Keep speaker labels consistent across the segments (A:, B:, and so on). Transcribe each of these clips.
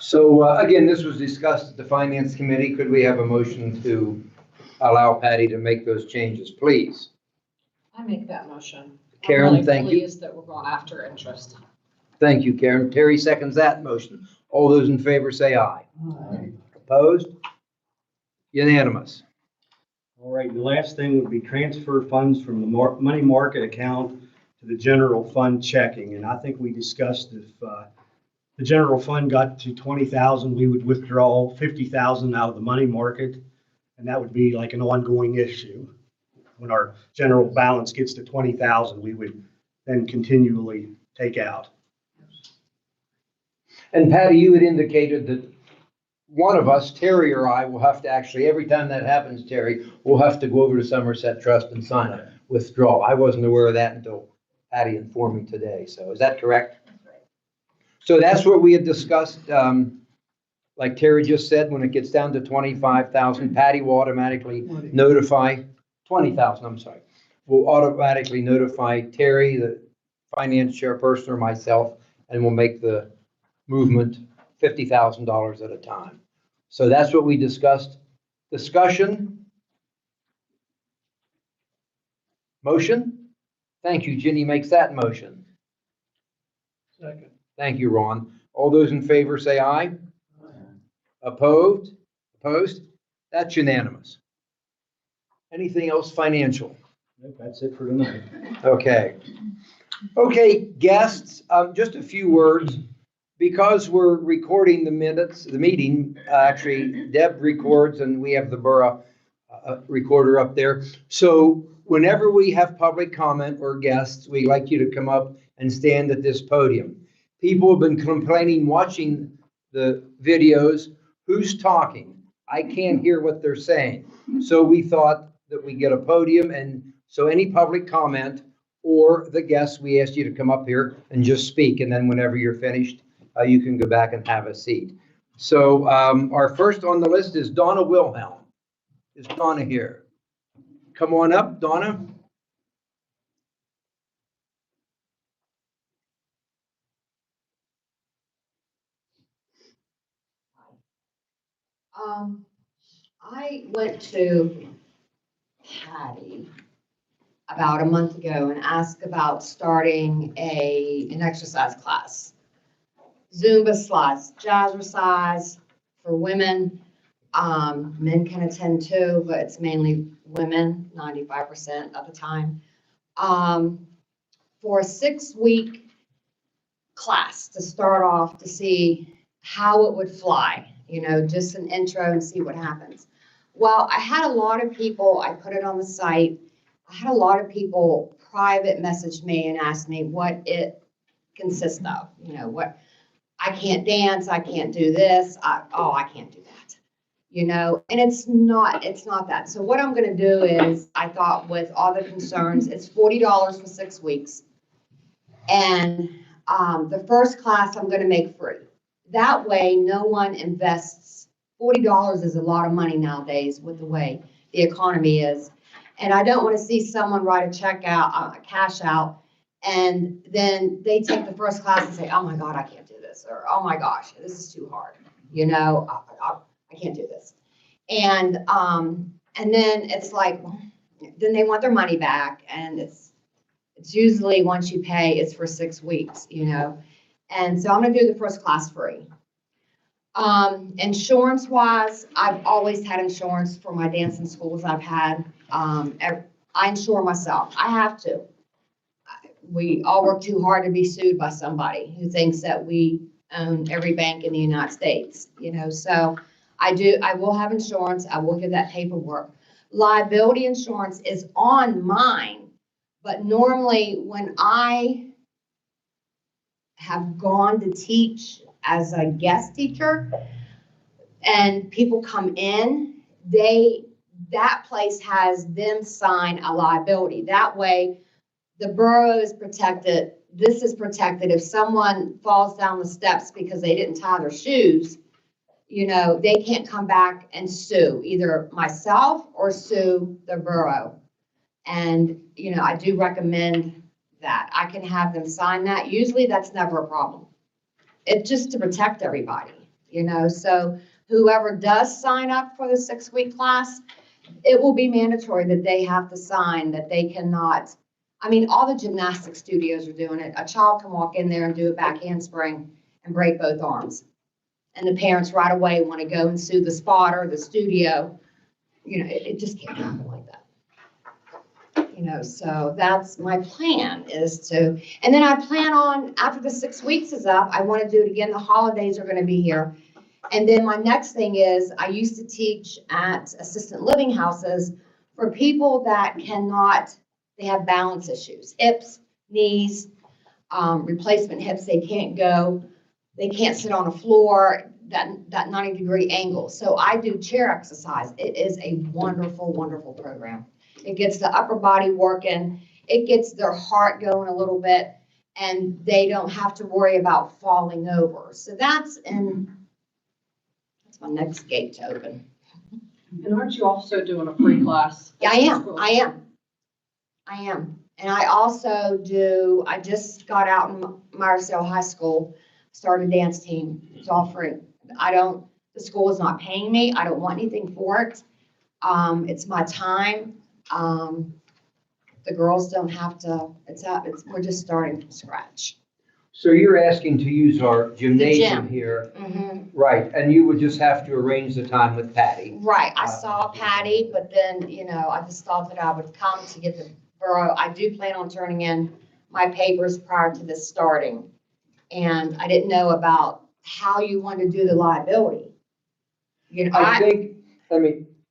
A: So again, this was discussed at the Finance Committee. Could we have a motion to allow Patty to make those changes, please?
B: I make that motion.
A: Karen,
B: I'm really
A: thank you.
B: pleased that we're going after interest.
A: Thank you, Karen. Terry seconds that motion. All those in favor say aye.
C: Aye.
A: Opposed? Unanimous.
C: All right, the last thing would be transfer funds from the money market account to the general fund checking. And I think we discussed if the general fund got to 20,000, we would withdraw 50,000 out of the money market. And that would be like an ongoing issue. When our general balance gets to 20,000, we would then continually take out.
A: And Patty, you had indicated that one of us, Terry or I, will have to actually, every time that happens, Terry, we'll have to go over to Somerset Trust and sign a withdrawal. I wasn't aware of that until Patty informed me today. So is that correct?
B: That's right.
A: So that's what we had discussed. Like Terry just said, when it gets down to 25,000, Patty will automatically notify 20,000, I'm sorry, will automatically notify Terry, the finance chairperson, or myself, and we'll make the movement $50,000 at a time. So that's what we discussed. Discussion? Motion? Thank you. Ginny makes that motion.
C: Second.
A: Thank you, Ron. All those in favor say aye. Opposed? Opposed? That's unanimous. Anything else financial?
C: Nope, that's it for tonight.
A: Okay. Okay, guests, just a few words. Because we're recording the minutes, the meeting, actually Deb records and we have the borough recorder up there. So whenever we have public comment or guests, we like you to come up and stand at this podium. People have been complaining watching the videos, who's talking? I can't hear what they're saying. So we thought that we get a podium, and so any public comment or the guests, we asked you to come up here and just speak. And then whenever you're finished, you can go back and have a seat. So our first on the list is Donna Wilhelm. Is Donna here? Come on up, Donna.
D: I went to Patty about a month ago and asked about starting an exercise class. Zumba class, jazzercise for women. Men can attend too, but it's mainly women, 95% of the time. For a 6-week class to start off to see how it would fly, you know, just an intro and see what happens. Well, I had a lot of people, I put it on the site, I had a lot of people private message me and ask me what it consists of, you know, what, I can't dance, I can't do this, I can't do that, you know, and it's not that. So what I'm gonna do is, I thought with all the concerns, it's $40 for 6 weeks. And the first class I'm gonna make free. That way, no one invests. $40 is a lot of money nowadays with the way the economy is. And I don't want to see someone write a check out, a cash out, and then they take the first class and say, oh my God, I can't do this. Or, oh my gosh, this is too hard. You know, I can't do this. And then it's like, then they want their money back. And it's usually once you pay, it's for 6 weeks, you know. And so I'm going to do the first class free. Insurance wise, I've always had insurance for my dancing schools I've had. I insure myself. I have to. We all work too hard to be sued by somebody who thinks that we own every bank in the United States, you know. So I will have insurance. I will give that paperwork. Liability insurance is on mine, but normally when I have gone to teach as a guest teacher and people come in, that place has them sign a liability. That way the borough is protected. This is protected. If someone falls down the steps because they didn't tie their shoes, you know, they can't come back and sue either myself or sue the borough. And, you know, I do recommend that. I can have them sign that. Usually that's never a problem. It's just to protect everybody. So whoever does sign up for the 6-week class, it will be mandatory that they have to sign that they cannot, all the gymnastic studios are doing it. A child can walk in there and do a back handspring and break both arms. And the parents right away want to go and sue the spotter, the studio. It just can't happen like that. So that's my plan and then I plan on, after the 6 weeks is up, I want to do it again. The holidays are going to be here. And then my next thing is, I used to teach at assisted living houses for people that they have balance issues, hips, knees, replacement hips, they can't sit on a floor, that 90-degree angle. So I do chair exercise. It is a wonderful, wonderful program. It gets the upper body working. It gets their heart going a little bit, and they don't have to worry about falling over. So that's my next gate to open.
B: And aren't you also doing a free class?
D: Yeah, I am. And I also I just got out in Meyersdale High School, started a dance team. It's all free. The school is not paying me. I don't want anything for it. It's my time. The girls don't have to, we're just starting from scratch.
A: So you're asking to use our gymnasium
D: gym.
A: here,
D: Mhm.
A: right? And you would just have to arrange the time with Patty.
D: Right, I saw Patty, but then, I just thought that I would come to get the borough. I do plan on turning in my papers prior to this starting. And I didn't know about how you want to do the liability.
A: I think,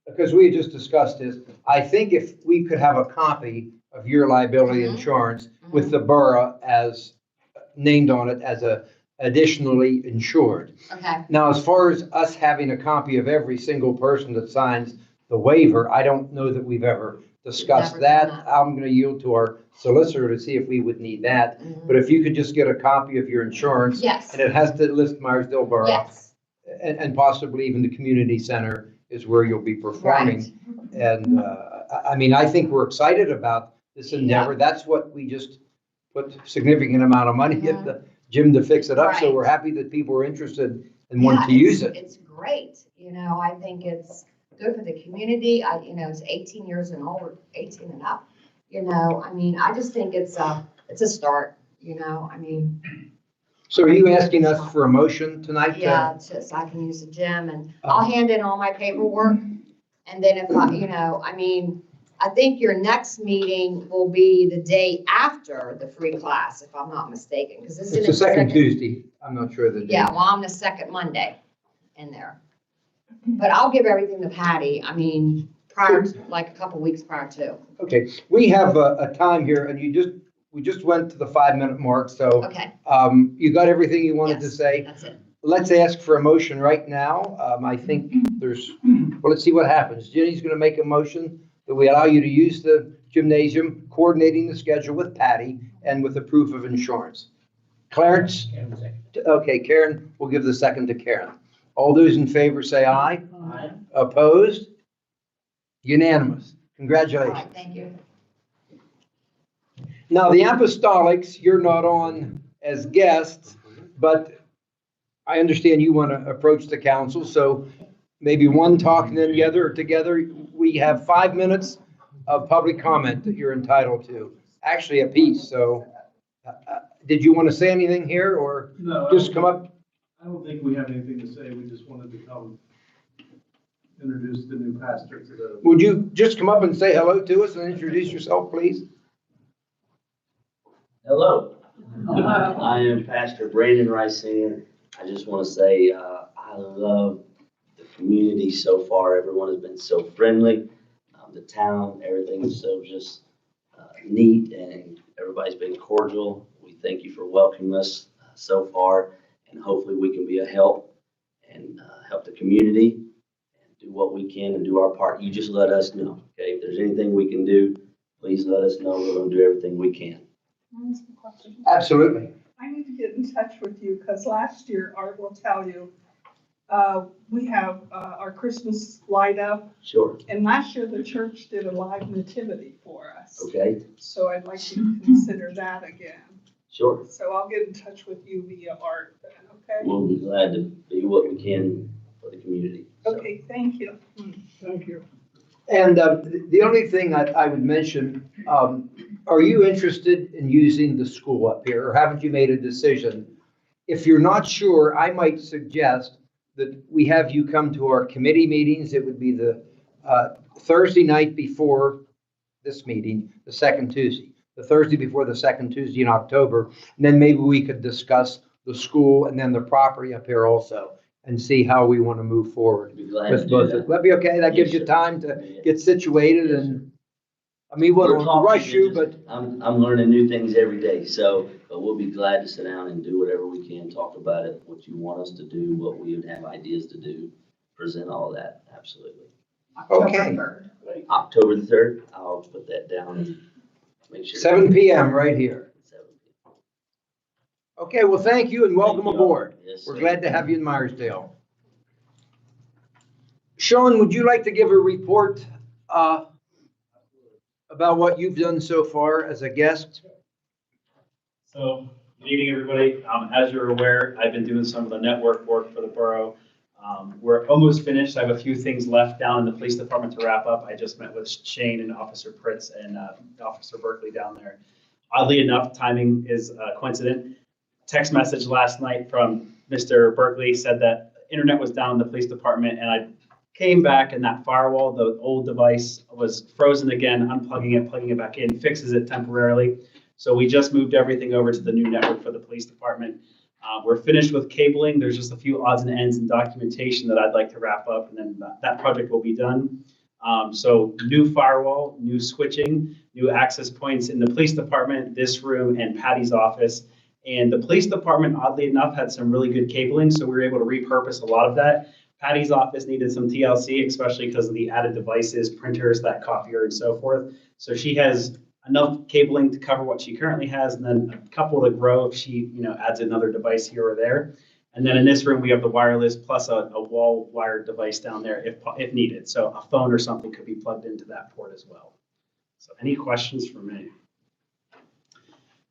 A: because we had just discussed this, I think if we could have a copy of your liability
D: Mhm.
A: insurance with the borough as named on it as additionally insured.
D: Okay,
A: Now, as far as us having a copy of every single person that signs the waiver, I don't know that we've ever discussed
D: Never done
A: that.
D: that.
A: I'm going to yield to our solicitor to see if we would need that.
D: Mhm.
A: But if you could just get a copy of your insurance,
D: yes,
A: and it has to list Meyersdale Borough,
D: yes,
A: and possibly even the community center is where you'll be performing.
D: right.
A: And, I think we're excited about this endeavor. That's what we just put significant amount of money at the gym to fix it up. So
D: Right.
A: we're happy that people are interested and
D: Yeah,
A: want to use it.
D: It's great. I think it's good for the community. It's 18 years and older, 18 and up. I just think it's a start,
A: So are you asking us for a motion tonight?
D: Yeah, it's just, I can use the gym and I'll hand in all my paperwork. And then if I think your next meeting will be the day after the free class, if I'm not mistaken, because this is.
A: It's the second Tuesday. I'm not sure the date.
D: Yeah, well, I'm the second Monday in there. But I'll give everything to Patty, prior, like a couple weeks prior to.
A: Okay, we have a time here and we just went to the 5-minute mark. So,
D: Okay,
A: you got everything you wanted to
D: Yes.
A: say?
D: that's it.
A: Let's ask for a motion right now. I think let's see what happens. Jenny's going to make a motion that we allow you to use the gymnasium, coordinating the schedule with Patty and with the proof of insurance. Clarence? Okay, Karen, we'll give the second to Karen. All those in favor say aye.
E: Aye.
A: Opposed? Unanimous.
D: All
A: Congratulations.
D: right, thank you.
A: Now, the Apostolics, you're not on as guests, but I understand you want to approach the council, so maybe one talk and then the other together. We have 5 minutes of public comment that you're entitled to, actually a piece. So did you want to say anything here or
E: No,
A: just come up?
E: I don't think we have anything to say. We just wanted to come introduce the new pastor to the.
A: Would you just come up and say hello to us and introduce yourself, please?
F: Hello, I am Pastor Brandon Rice Sr. I just want to say I love the community so far. Everyone has been so friendly. The town, everything is so just neat, and everybody's been cordial. We thank you for welcoming us so far, and hopefully we can be a help and help the community and do what we can and do our part. You just let us know, okay? If there's anything we can do, please let us know. We're going to do everything we can.
A: Absolutely.
G: I need to get in touch with you because last year, Art will tell you, we have our Christmas light up.
F: Sure.
G: And last year, the church did a live nativity for us.
F: Okay.
G: So I'd like you to consider that again.
F: Sure.
G: So I'll get in touch with you via Art then, Okay,
F: we'll be glad to do what we can for the community. So,
G: okay, thank you. Thank you.
A: And the only thing I would mention, are you interested in using the school up here, or haven't you made a decision? If you're not sure, I might suggest that we have you come to our committee meetings. It would be the Thursday night before this meeting, the second Tuesday, the Thursday before the second Tuesday in October. And then maybe we could discuss the school and then the property up here also, and see how we want to move forward
F: be glad to
A: with
F: do
A: both.
F: that.
A: That'd be okay? That gives
F: Yes,
A: you
F: sir.
A: time to
F: Yeah.
A: get situated
F: Yes,
A: and, I mean, we
F: We're
A: don't
F: talking,
A: rush you,
F: it's just-
A: but
F: I'm learning new things every day, so, but we'll be glad to sit down and do whatever we can, talk about it, what you want us to do, what we would have ideas to do, present all that, absolutely.
A: okay.
F: October the 3rd, I'll put that down and make sure.
A: 7 PM right here.
F: 7 p.m.
A: Okay, well, thank you and welcome
F: Thank you all.
A: aboard.
F: Yes,
A: We're
F: sir.
A: glad to have you in Meyersdale. Sean, would you like to give a report about what you've done so far as a guest?
H: So, good evening, everybody. As you're aware, I've been doing some of the network work for the borough. We're almost finished. I have a few things left down in the police department to wrap up. I just met with Shane and Officer Pritz and Officer Berkeley down there. Oddly enough, timing is coincident. Text message last night from Mr. Berkeley said that internet was down in the police department, and I came back and that firewall, the old device, was frozen again, unplugging it, plugging it back in, fixes it temporarily. So we just moved everything over to the new network for the police department. We're finished with cabling. There's just a few odds and ends and documentation that I'd like to wrap up, and then that project will be done. So new firewall, new switching, new access points in the police department, this room, and Patty's office. And the police department, oddly enough, had some really good cabling, so we were able to repurpose a lot of that. Patty's office needed some TLC, especially because of the added devices, printers, that copier, and so forth. So she has enough cabling to cover what she currently has, and then a couple to grow if she, adds another device here or there. And then in this room, we have the wireless plus a wall wired device down there if needed. So a phone or something could be plugged into that port as well. So any questions for me?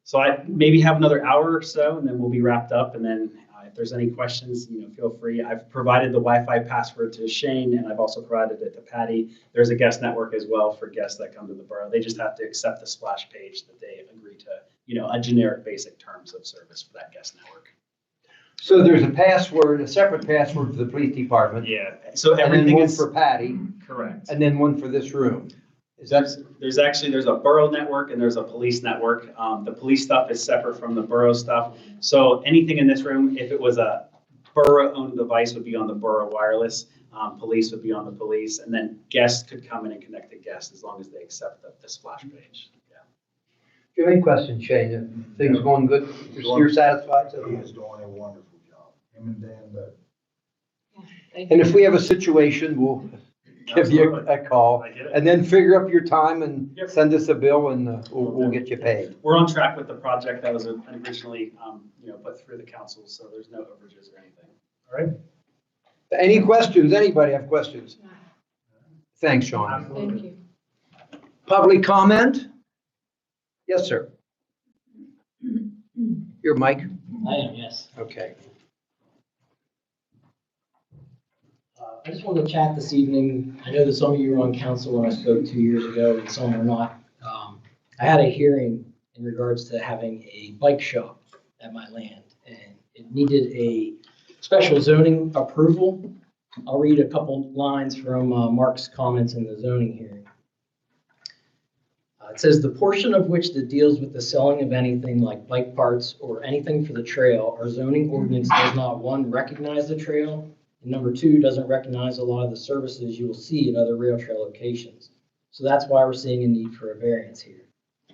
H: So I maybe have another hour or so, and then we'll be wrapped up. And then if there's any questions, feel free. I've provided the Wi-Fi password to Shane, and I've also provided it to Patty. There's a guest network as well for guests that come to the borough. They just have to accept the splash page that they agree to, a generic basic terms of service for that guest network.
A: So there's a password, a separate password for the police department.
H: Yeah. So
A: And then
H: everything
A: one
H: is
A: for Patty,
H: correct.
A: and then one for this room. Is that,
H: There's a borough network and there's a police network. The police stuff is separate from the borough stuff. So anything in this room, if it was a borough-owned device, would be on the borough wireless. Police would be on the police, and then guests could come in and connect to guests as long as they accept the splash page. Yeah.
A: do you have any questions, Shane? Things going good? You're satisfied?
I: He is doing a wonderful job, him and Dan both.
A: And if we have a situation, we'll give you
H: Absolutely.
A: a call.
H: I get it.
A: And then figure up your time and
H: Yep.
A: send us a bill and we'll get you paid.
H: We're on track with the project that was originally, put through the council, so there's no overages or anything. All right?
A: Any questions? Anybody have questions? Thanks, Sean.
B: Thank you.
A: Public comment? Yes, sir. Your mic?
J: I am, yes.
A: Okay.
J: I just wanted to chat this evening. I know that some of you were on council when I spoke 2 years ago, and some were not. I had a hearing in regards to having a bike shop at my land, and it needed a special zoning approval. I'll read a couple lines from Mark's comments in the zoning hearing. It says, "The portion of which that deals with the selling of anything like bike parts or anything for the trail, our zoning ordinance does not, one, recognize the trail, and number two, doesn't recognize a lot of the services you will see at other rail trail locations. So that's why we're seeing a need for a variance here.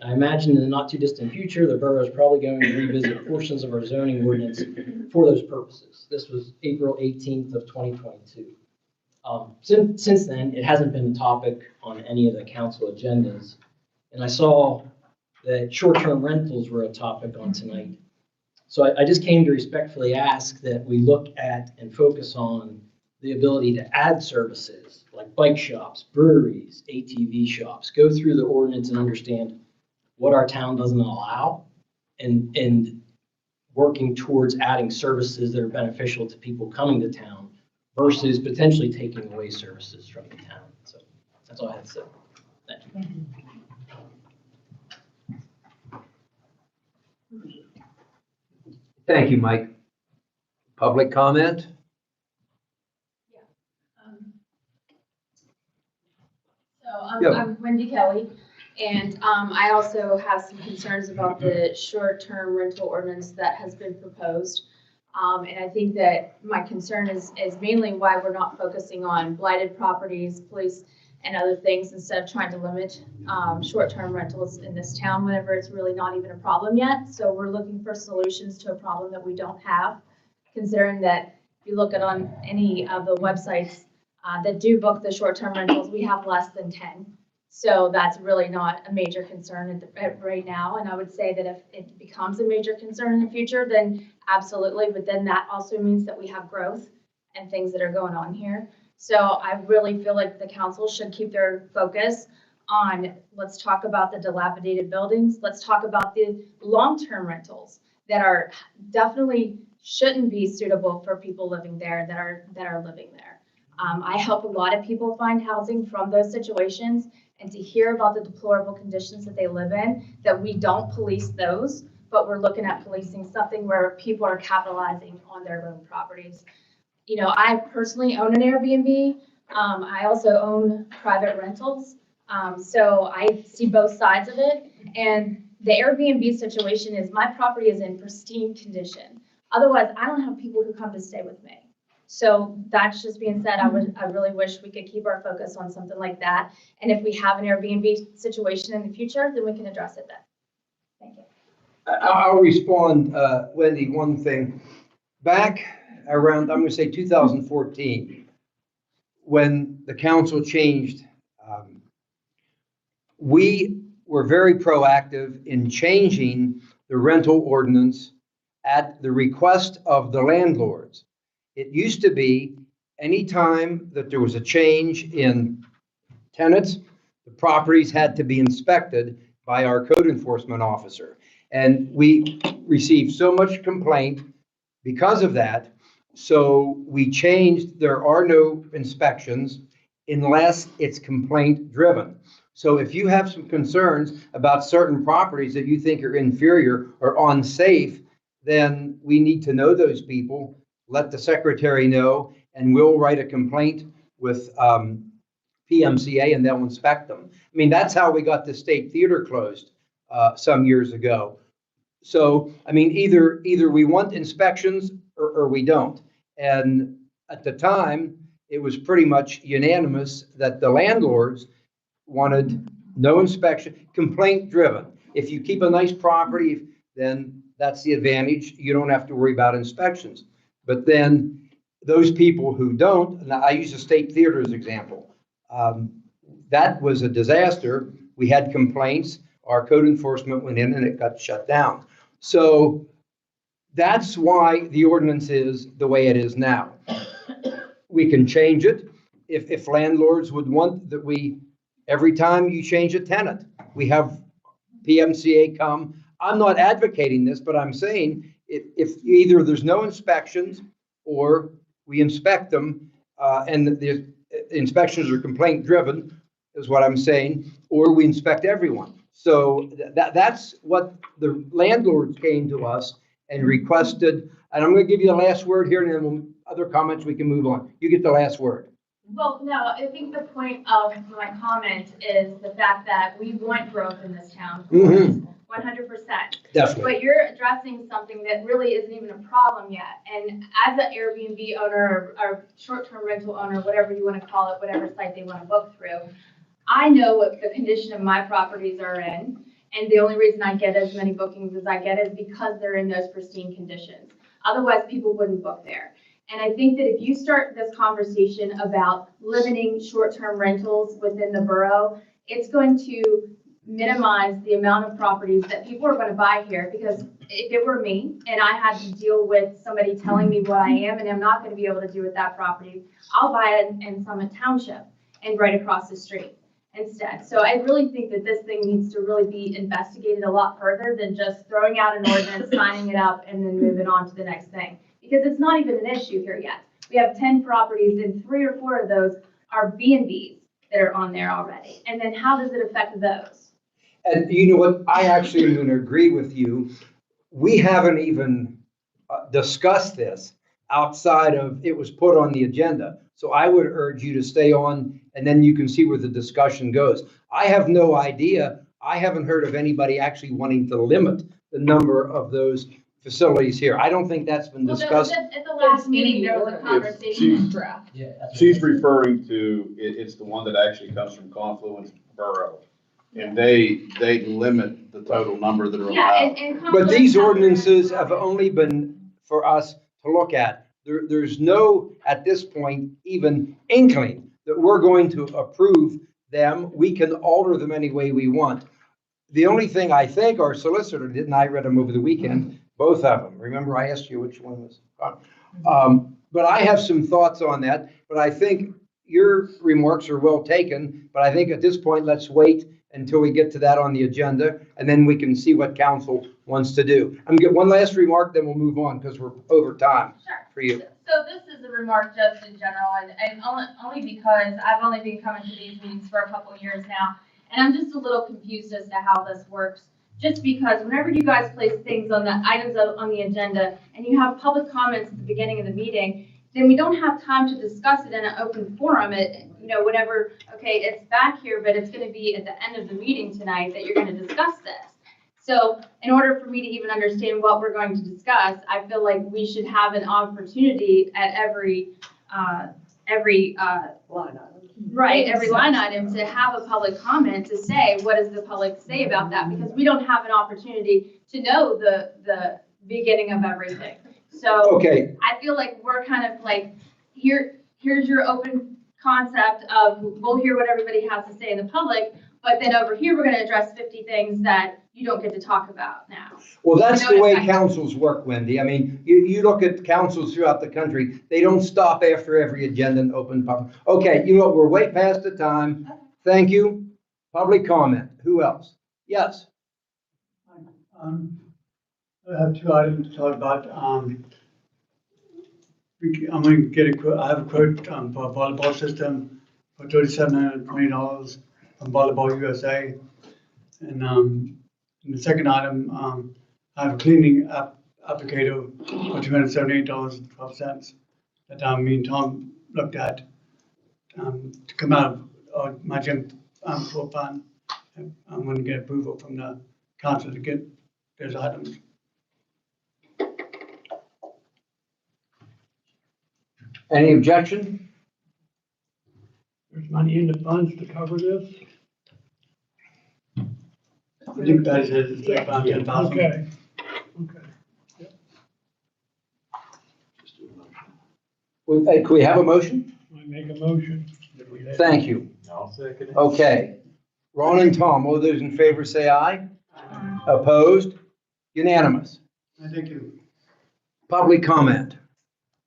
J: I imagine in the not too distant future, the borough is probably going to revisit portions of our zoning ordinance for those purposes." This was April 18th of 2022. Since then, it hasn't been a topic on any of the council agendas. And I saw that short-term rentals were a topic on tonight. So I just came to respectfully ask that we look at and focus on the ability to add services like bike shops, breweries, ATV shops, go through the ordinance and understand what our town doesn't allow and working towards adding services that are beneficial to people coming to town versus potentially taking away services from the town. So that's all I had to say. Thank you.
A: Thank you, Mike. Public comment? Yeah.
K: I'm Wendy Kelly, and I also have some concerns about the short-term rental ordinance that has been proposed. And I think that my concern is mainly why we're not focusing on blighted properties, police, and other things instead of trying to limit short-term rentals in this town whenever it's really not even a problem yet. So we're looking for solutions to a problem that we don't have, considering that if you look at on any of the websites that do book the short-term rentals, we have less than 10. So that's really not a major concern right now. And I would say that if it becomes a major concern in the future, then absolutely. But then that also means that we have growth and things that are going on here. So I really feel like the council should keep their focus on, let's talk about the dilapidated buildings. Let's talk about the long-term rentals that are definitely shouldn't be suitable for people living there that are living there. I help a lot of people find housing from those situations, and to hear about the deplorable conditions that they live in, that we don't police those, but we're looking at policing something where people are capitalizing on their own properties. You know, I personally own an Airbnb. I also own private rentals. So I see both sides of it. And the Airbnb situation is my property is in pristine condition. Otherwise, I don't have people who come to stay with me. So that's just being said, I really wish we could keep our focus on something like that. And if we have an Airbnb situation in the future, then we can address it then. Thank you.
A: I'll respond, Wendy, one thing. Back around, I'm going to say 2014, when the council changed, we were very proactive in changing the rental ordinance at the request of the landlords. It used to be anytime that there was a change in tenants, the properties had to be inspected by our code enforcement officer. And we received so much complaint because of that. So we changed, there are no inspections unless it's complaint driven. So if you have some concerns about certain properties that you think are inferior or unsafe, then we need to know those people, let the secretary know, and we'll write a complaint with PMCA and they'll inspect them. I mean, that's how we got the State Theater closed some years ago. So, I mean, either we want inspections or we don't. And at the time, it was pretty much unanimous that the landlords wanted no inspection, complaint driven. If you keep a nice property, then that's the advantage. You don't have to worry about inspections. But then those people who don't, and I use the State Theater as an example, that was a disaster. We had complaints. Our code enforcement went in and it got shut down. So that's why the ordinance is the way it is now. We can change it if landlords would want that every time you change a tenant, we have PMCA come. I'm not advocating this, but I'm saying if either there's no inspections or we inspect them and the inspections are complaint driven is what I'm saying, or we inspect everyone. So that's what the landlords came to us and requested. And I'm going to give you the last word here, and then other comments we can move on. You get the last word.
K: Well, no, I think the point of my comment is the fact that we want growth in this town. 100%.
A: Definitely.
K: But you're addressing something that really isn't even a problem yet. And as an Airbnb owner or short-term rental owner, whatever you want to call it, whatever site they want to book through, I know what the condition of my properties are in. And the only reason I get as many bookings as I get is because they're in those pristine conditions. Otherwise, people wouldn't book there. And I think that if you start this conversation about limiting short-term rentals within the borough, it's going to minimize the amount of properties that people are going to buy here. Because if it were me and I had to deal with somebody telling me what I am and I'm not going to be able to do with that property, I'll buy it in Summit Township and right across the street. instead. So I really think that this thing needs to really be investigated a lot further than just throwing out an ordinance, signing it up, and then moving on to the next thing. Because it's not even an issue here yet. We have 10 properties and 3 or 4 of those are B&Bs that are on there already. And then how does it affect those?
A: And you know what? I actually am going to agree with you. We haven't even discussed this outside of it was put on the agenda. So I would urge you to stay on and then you can see where the discussion goes. I have no idea. I haven't heard of anybody actually wanting to limit the number of those facilities here. I don't think that's been
K: Well,
A: discussed.
K: at the last meeting, there was a conversation draft.
J: Yeah. that's what
L: She's
J: it is.
L: referring to, it's the one that actually comes from Confluence Borough. And they limit the total number that are
K: Yeah,
L: allowed.
K: and.
A: But these
K: Conflict-
A: ordinances have only been for us to look at. There's no, at this point, even inkling that we're going to approve them. We can alter them any way we want. The only thing I think our solicitor did, and I read them over the weekend, both of them. Remember, I asked you which one was. But I have some thoughts on that, but I think your remarks are well taken. But I think at this point, let's wait until we get to that on the agenda, and then we can see what council wants to do. I'm gonna get one last remark, then we'll move on because we're over time
K: Sure.
A: for you.
K: So this is a remark just in general, and only because I've only been coming to these meetings for a couple of years now, and I'm just a little confused as to how this works. Just because whenever you guys place things on the items on the agenda, and you have public comments at the beginning of the meeting, then we don't have time to discuss it in an open forum. Whenever, okay, it's back here, but it's going to be at the end of the meeting tonight that you're going to discuss this. So in order for me to even understand what we're going to discuss, I feel like we should have an opportunity at every line item to have a public comment to say, what does the public say about that? Because we don't have an opportunity to know the beginning of everything. So
A: Okay,
K: I feel like we're kind of like, here's your open concept of, we'll hear what everybody has to say in the public, but then over here, we're going to address 50 things that you don't get to talk about now.
A: well, that's the way
K: Notice I-
A: councils work, Wendy. I mean, you look at councils throughout the country, they don't stop after every agenda and open public. Okay, you know what, we're way past the time. Thank you. Public comment. Who else? Yes.
M: I have 2 items to talk about. I'm going to get a quote, I have a quote for a volleyball system for $3,720 from Volleyball USA. And the second item, I have a cleaning applicator for $278.12 that me and Tom looked at to come out of my gym floor fund. I'm going to get approval from the council to get those items.
A: Any objection?
M: There's money in the funds to cover this? I think that is, it's like about 10,000. Okay.
A: Can we have a motion?
M: I make a motion.
A: Thank you.
L: I'll second it.
A: Okay. Ron and Tom, all those in favor say aye. Opposed? Unanimous.
M: Thank you.
A: Public comment.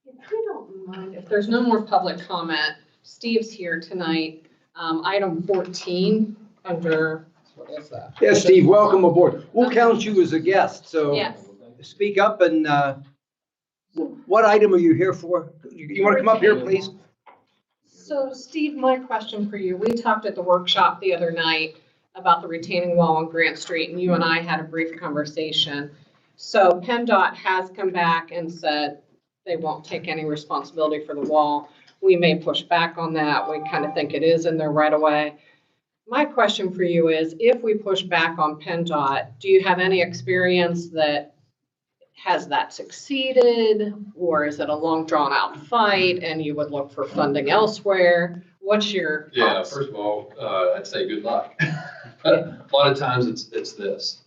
B: If you don't mind, if there's no more public comment, Steve's here tonight. Item 14 under, what is that?
A: Yes, Steve, welcome aboard. We'll count you as a guest, so
B: Yes.
A: speak up and, what item are you here for? You want to come up here, please?
B: So Steve, my question for you, we talked at the workshop the other night about the retaining wall on Grant Street, and you and I had a brief conversation. So PennDOT has come back and said they won't take any responsibility for the wall. We may push back on that. We kind of think it is in there right away. My question for you is, if we push back on PennDOT, do you have any experience that has that succeeded, or is it a long drawn out fight and you would look for funding elsewhere? What's your
N: Yeah,
B: thoughts?
N: first of all, I'd say good luck. A lot of times it's this,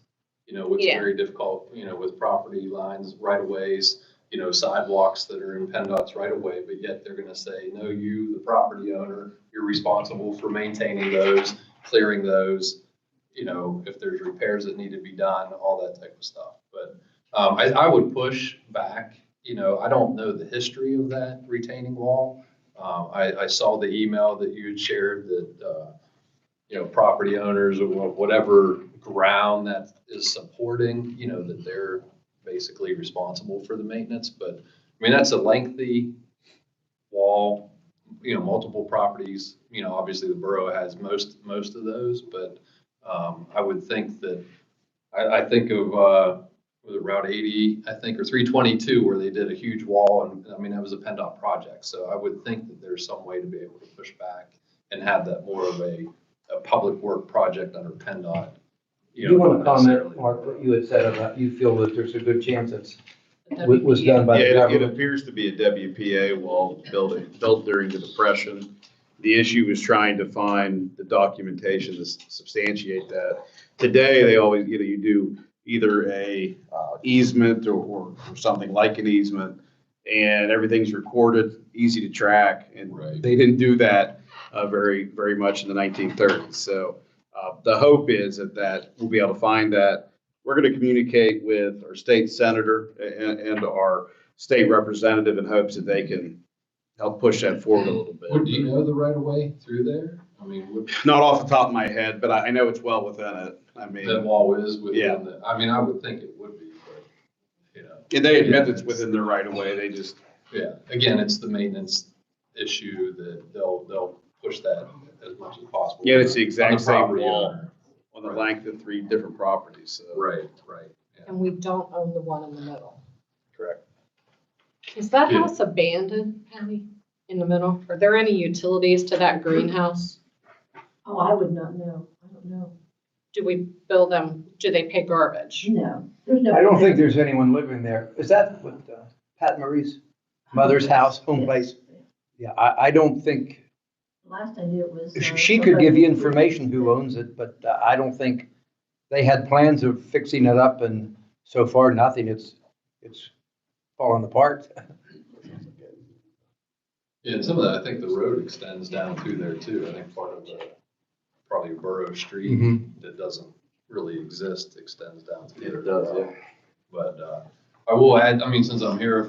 N: what's
B: Yeah.
N: very difficult, with property lines, right of ways, sidewalks that are in PennDOT's right of way, but yet they're gonna say, no, you, the property owner, you're responsible for maintaining those, clearing those, if there's repairs that need to be done, all that type of stuff. But I would push back, I don't know the history of that retaining wall. I saw the email that you had shared that property owners or whatever ground that is supporting, that they're basically responsible for the maintenance. But I mean, that's a lengthy wall, multiple properties. Obviously the borough has most of those, but I would think that, I think of, was it Route 80, I think, or 322, where they did a huge wall, and I mean, that was a PennDOT project. So I would think that there's some way to be able to push back and have that more of a public work project under PennDOT.
A: Do you want to
N: not
A: comment,
N: necessarily-
A: Mark, what you had said about, you feel that there's a good chance it's, was done by the
L: Yeah, it
A: government?
L: appears to be a WPA wall built during the Depression. The issue is trying to find the documentation to substantiate that. Today, they always, you do either a easement or something like an easement, and everything's recorded, easy to track, and
N: Right.
L: they didn't do that very much in the 1930s. So the hope is that we'll be able to find that. We're going to communicate with our state senator and our state representative in hopes that they can help push that forward a little bit.
N: Do you know the right of way through there? I mean,
L: Not off the top of my head, but I know it's well within it. I mean,
N: that wall is
L: Yeah.
N: within the, I mean, I would think it would be, but,
L: and they admit it's within their right of way. They just,
N: yeah, again, it's the maintenance issue that they'll push that as much as possible.
L: yeah, it's the
N: on
L: exact same
N: property
L: wall
N: owner.
L: on the length of 3 different properties. So.
N: Right. Yeah.
B: And we don't own the one in the middle.
L: Correct.
B: Is that
N: Yeah.
B: house abandoned, Patty, in the middle? Are there any utilities to that greenhouse?
O: Oh, I would not know. I don't know.
B: Do we bill them, do they pay garbage?
O: No, there's no.
A: I don't think there's anyone living there. Is that what Pat Murray's mother's house, home place? Yeah, I don't think,
O: Last I knew it was.
A: she could give you information who owns it, but I don't think they had plans of fixing it up, and so far, nothing. It's falling apart.
N: Yeah, and some of that, I think the road extends down through there too. I think part of the, probably Borough Street
A: Mhm.
N: that doesn't really exist extends down through there.
L: It does, yeah.
N: But I will add, I mean, since I'm here,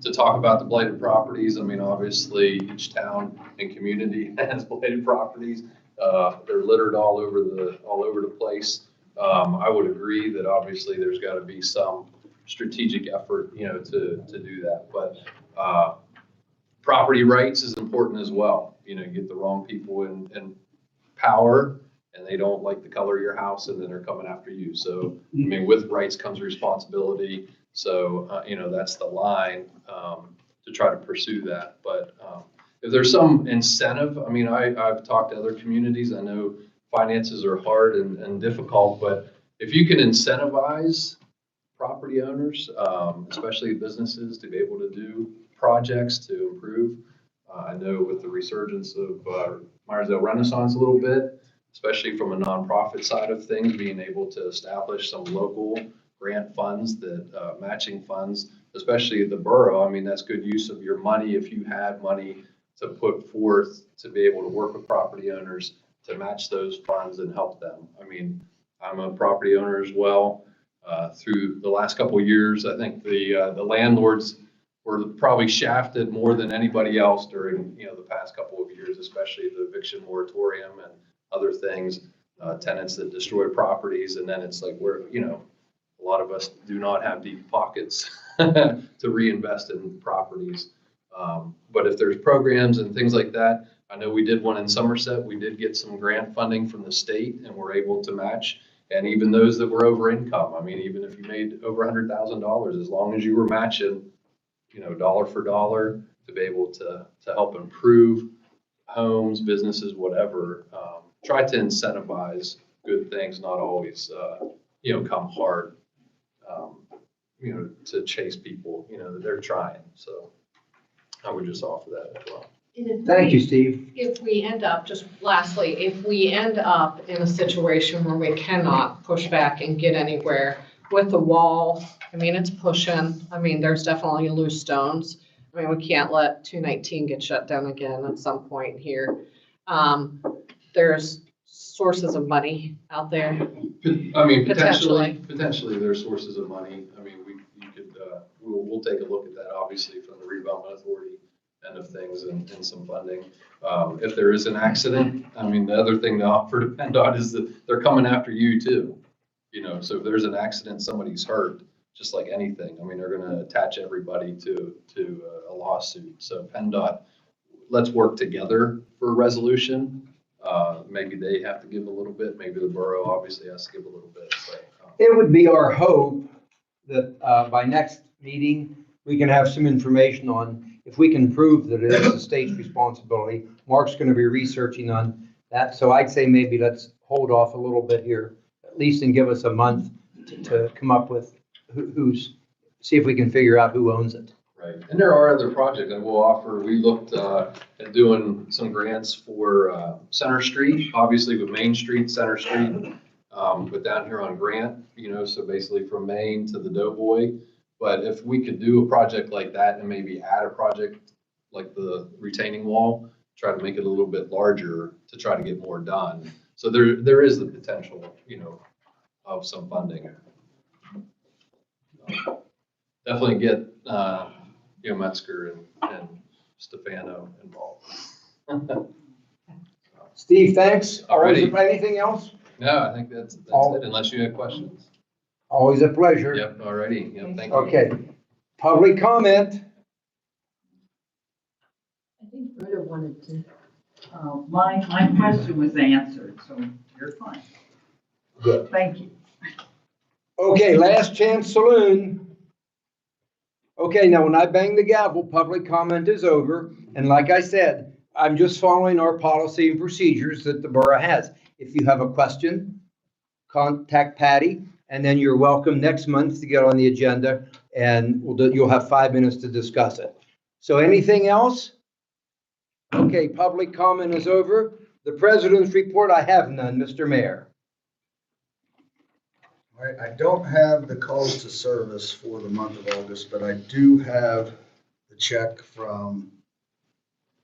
N: to talk about the blighted properties, I mean, obviously each town and community has blighted properties. They're littered all over the place. I would agree that obviously there's got to be some strategic effort, to do that. But property rights is important as well. You get the wrong people in power, and they don't like the color of your house, and then they're coming after you. So, I mean, with rights comes responsibility. So, that's the line to try to pursue that. But if there's some incentive, I mean, I've talked to other communities. I know finances are hard and difficult, but if you can incentivize property owners, especially businesses, to be able to do projects to improve. I know with the resurgence of Meyersdale Renaissance a little bit, especially from a nonprofit side of things, being able to establish some local grant funds that matching funds, especially the borough. I mean, that's good use of your money if you had money to put forth to be able to work with property owners to match those funds and help them. I mean, I'm a property owner as well. Through the last couple of years, I think the landlords were probably shafted more than anybody else during the past couple of years, especially the eviction moratorium and other things, tenants that destroy properties, and then it's like a lot of us do not have deep pockets to reinvest in properties. But if there's programs and things like that, I know we did one in Somerset. We did get some grant funding from the state, and we're able to match. And even those that were over income, I mean, even if you made over $100,000, as long as you were matching, dollar for dollar, to be able to help improve homes, businesses, whatever, try to incentivize good things, not always, come hard, to chase people, that they're trying. So I would just offer that as well.
A: Thank you, Steve.
B: If we end up, just lastly, if we end up in a situation where we cannot push back and get anywhere with the wall, I mean, it's pushing. I mean, there's definitely loose stones. I mean, we can't let 219 get shut down again at some point here. There's sources of money out there.
N: I mean, potentially there's sources of money. I mean, we'll take a look at that, obviously, from the redevelopment authority end of things and some funding. If there is an accident, I mean, the other thing to offer to PennDOT is that they're coming after you too. You know, so if there's an accident, somebody's hurt, just like anything, I mean, they're gonna attach everybody to a lawsuit. So PennDOT, let's work together for a resolution. Maybe they have to give a little bit, maybe the borough obviously has to give a little bit, but.
A: It would be our hope that by next meeting, we can have some information on if we can prove that it is the state's responsibility. Mark's going to be researching on that. So I'd say maybe let's hold off a little bit here, at least, and give us a month to come up with see if we can figure out who owns it.
N: Right, and there are other projects that we'll offer. We looked at doing some grants for Center Street, obviously with Main Street, Center Street, but down here on Grant, you know, so basically from Main to the Doughboy. But if we could do a project like that and maybe add a project like the retaining wall, try to make it a little bit larger to try to get more done. So there is the potential, you know, of some funding. Definitely get, you know, Metzger and Stefano involved.
A: Steve, thanks.
N: Alrighty.
A: Anything else?
N: No, I think that's it, unless you have questions.
A: Always a pleasure.
N: Yep, alrighty, yep, thank you.
A: Okay, public comment.
O: I think Britta wanted to.
P: My question was answered, so you're fine.
A: Good.
P: Thank you.
A: Okay, last chance saloon. Okay, now when I bang the gavel, public comment is over. And like I said, I'm just following our policy and procedures that the borough has. If you have a question, contact Patty, and then you're welcome next month to get on the agenda, and you'll have 5 minutes to discuss it. So anything else? Okay, public comment is over. The president's report, I have none, Mr. Mayor.
I: All right, I don't have the calls to service for the month of August, but I do have the check from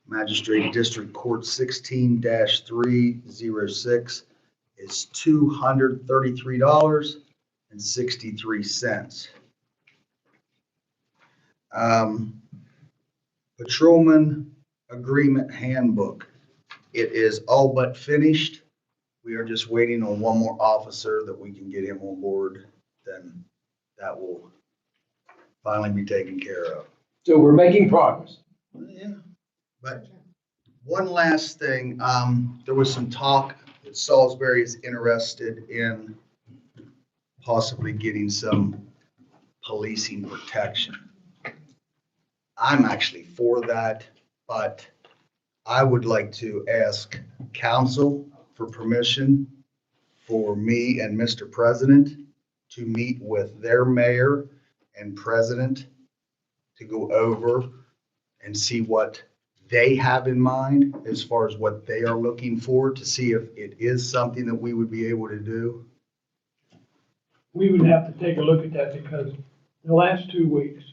I: Magistrate District Court 16-306. It's $233.63. Patrolman Agreement Handbook. It is all but finished. We are just waiting on one more officer that we can get him on board. Then that will finally be taken care of.
A: So we're making progress.
I: Yeah. But one last thing, there was some talk that Salisbury is interested in possibly getting some policing protection. I'm actually for that, but I would like to ask council for permission for me and Mr. President to meet with their mayor and president to go over and see what they have in mind as far as what they are looking for, to see if it is something that we would be able to do.
Q: We would have to take a look at that because the last 2 weeks,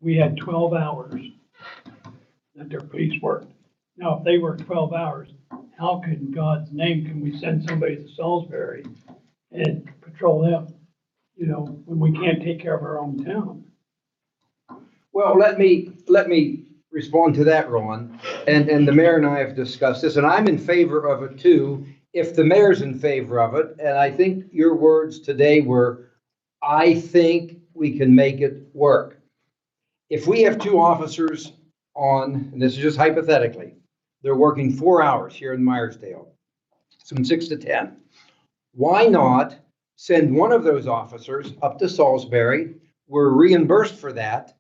Q: we had 12 hours that their police worked. Now, if they work 12 hours, how in God's name can we send somebody to Salisbury and patrol them, you know, when we can't take care of our own town?
A: Well, let me respond to that, Ron. And the mayor and I have discussed this, and I'm in favor of it too, if the mayor's in favor of it. And I think your words today were, I think we can make it work. If we have 2 officers on, and this is just hypothetically, they're working 4 hours here in Meyersdale, from 6 to 10. Why not send one of those officers up to Salisbury? We're reimbursed for that.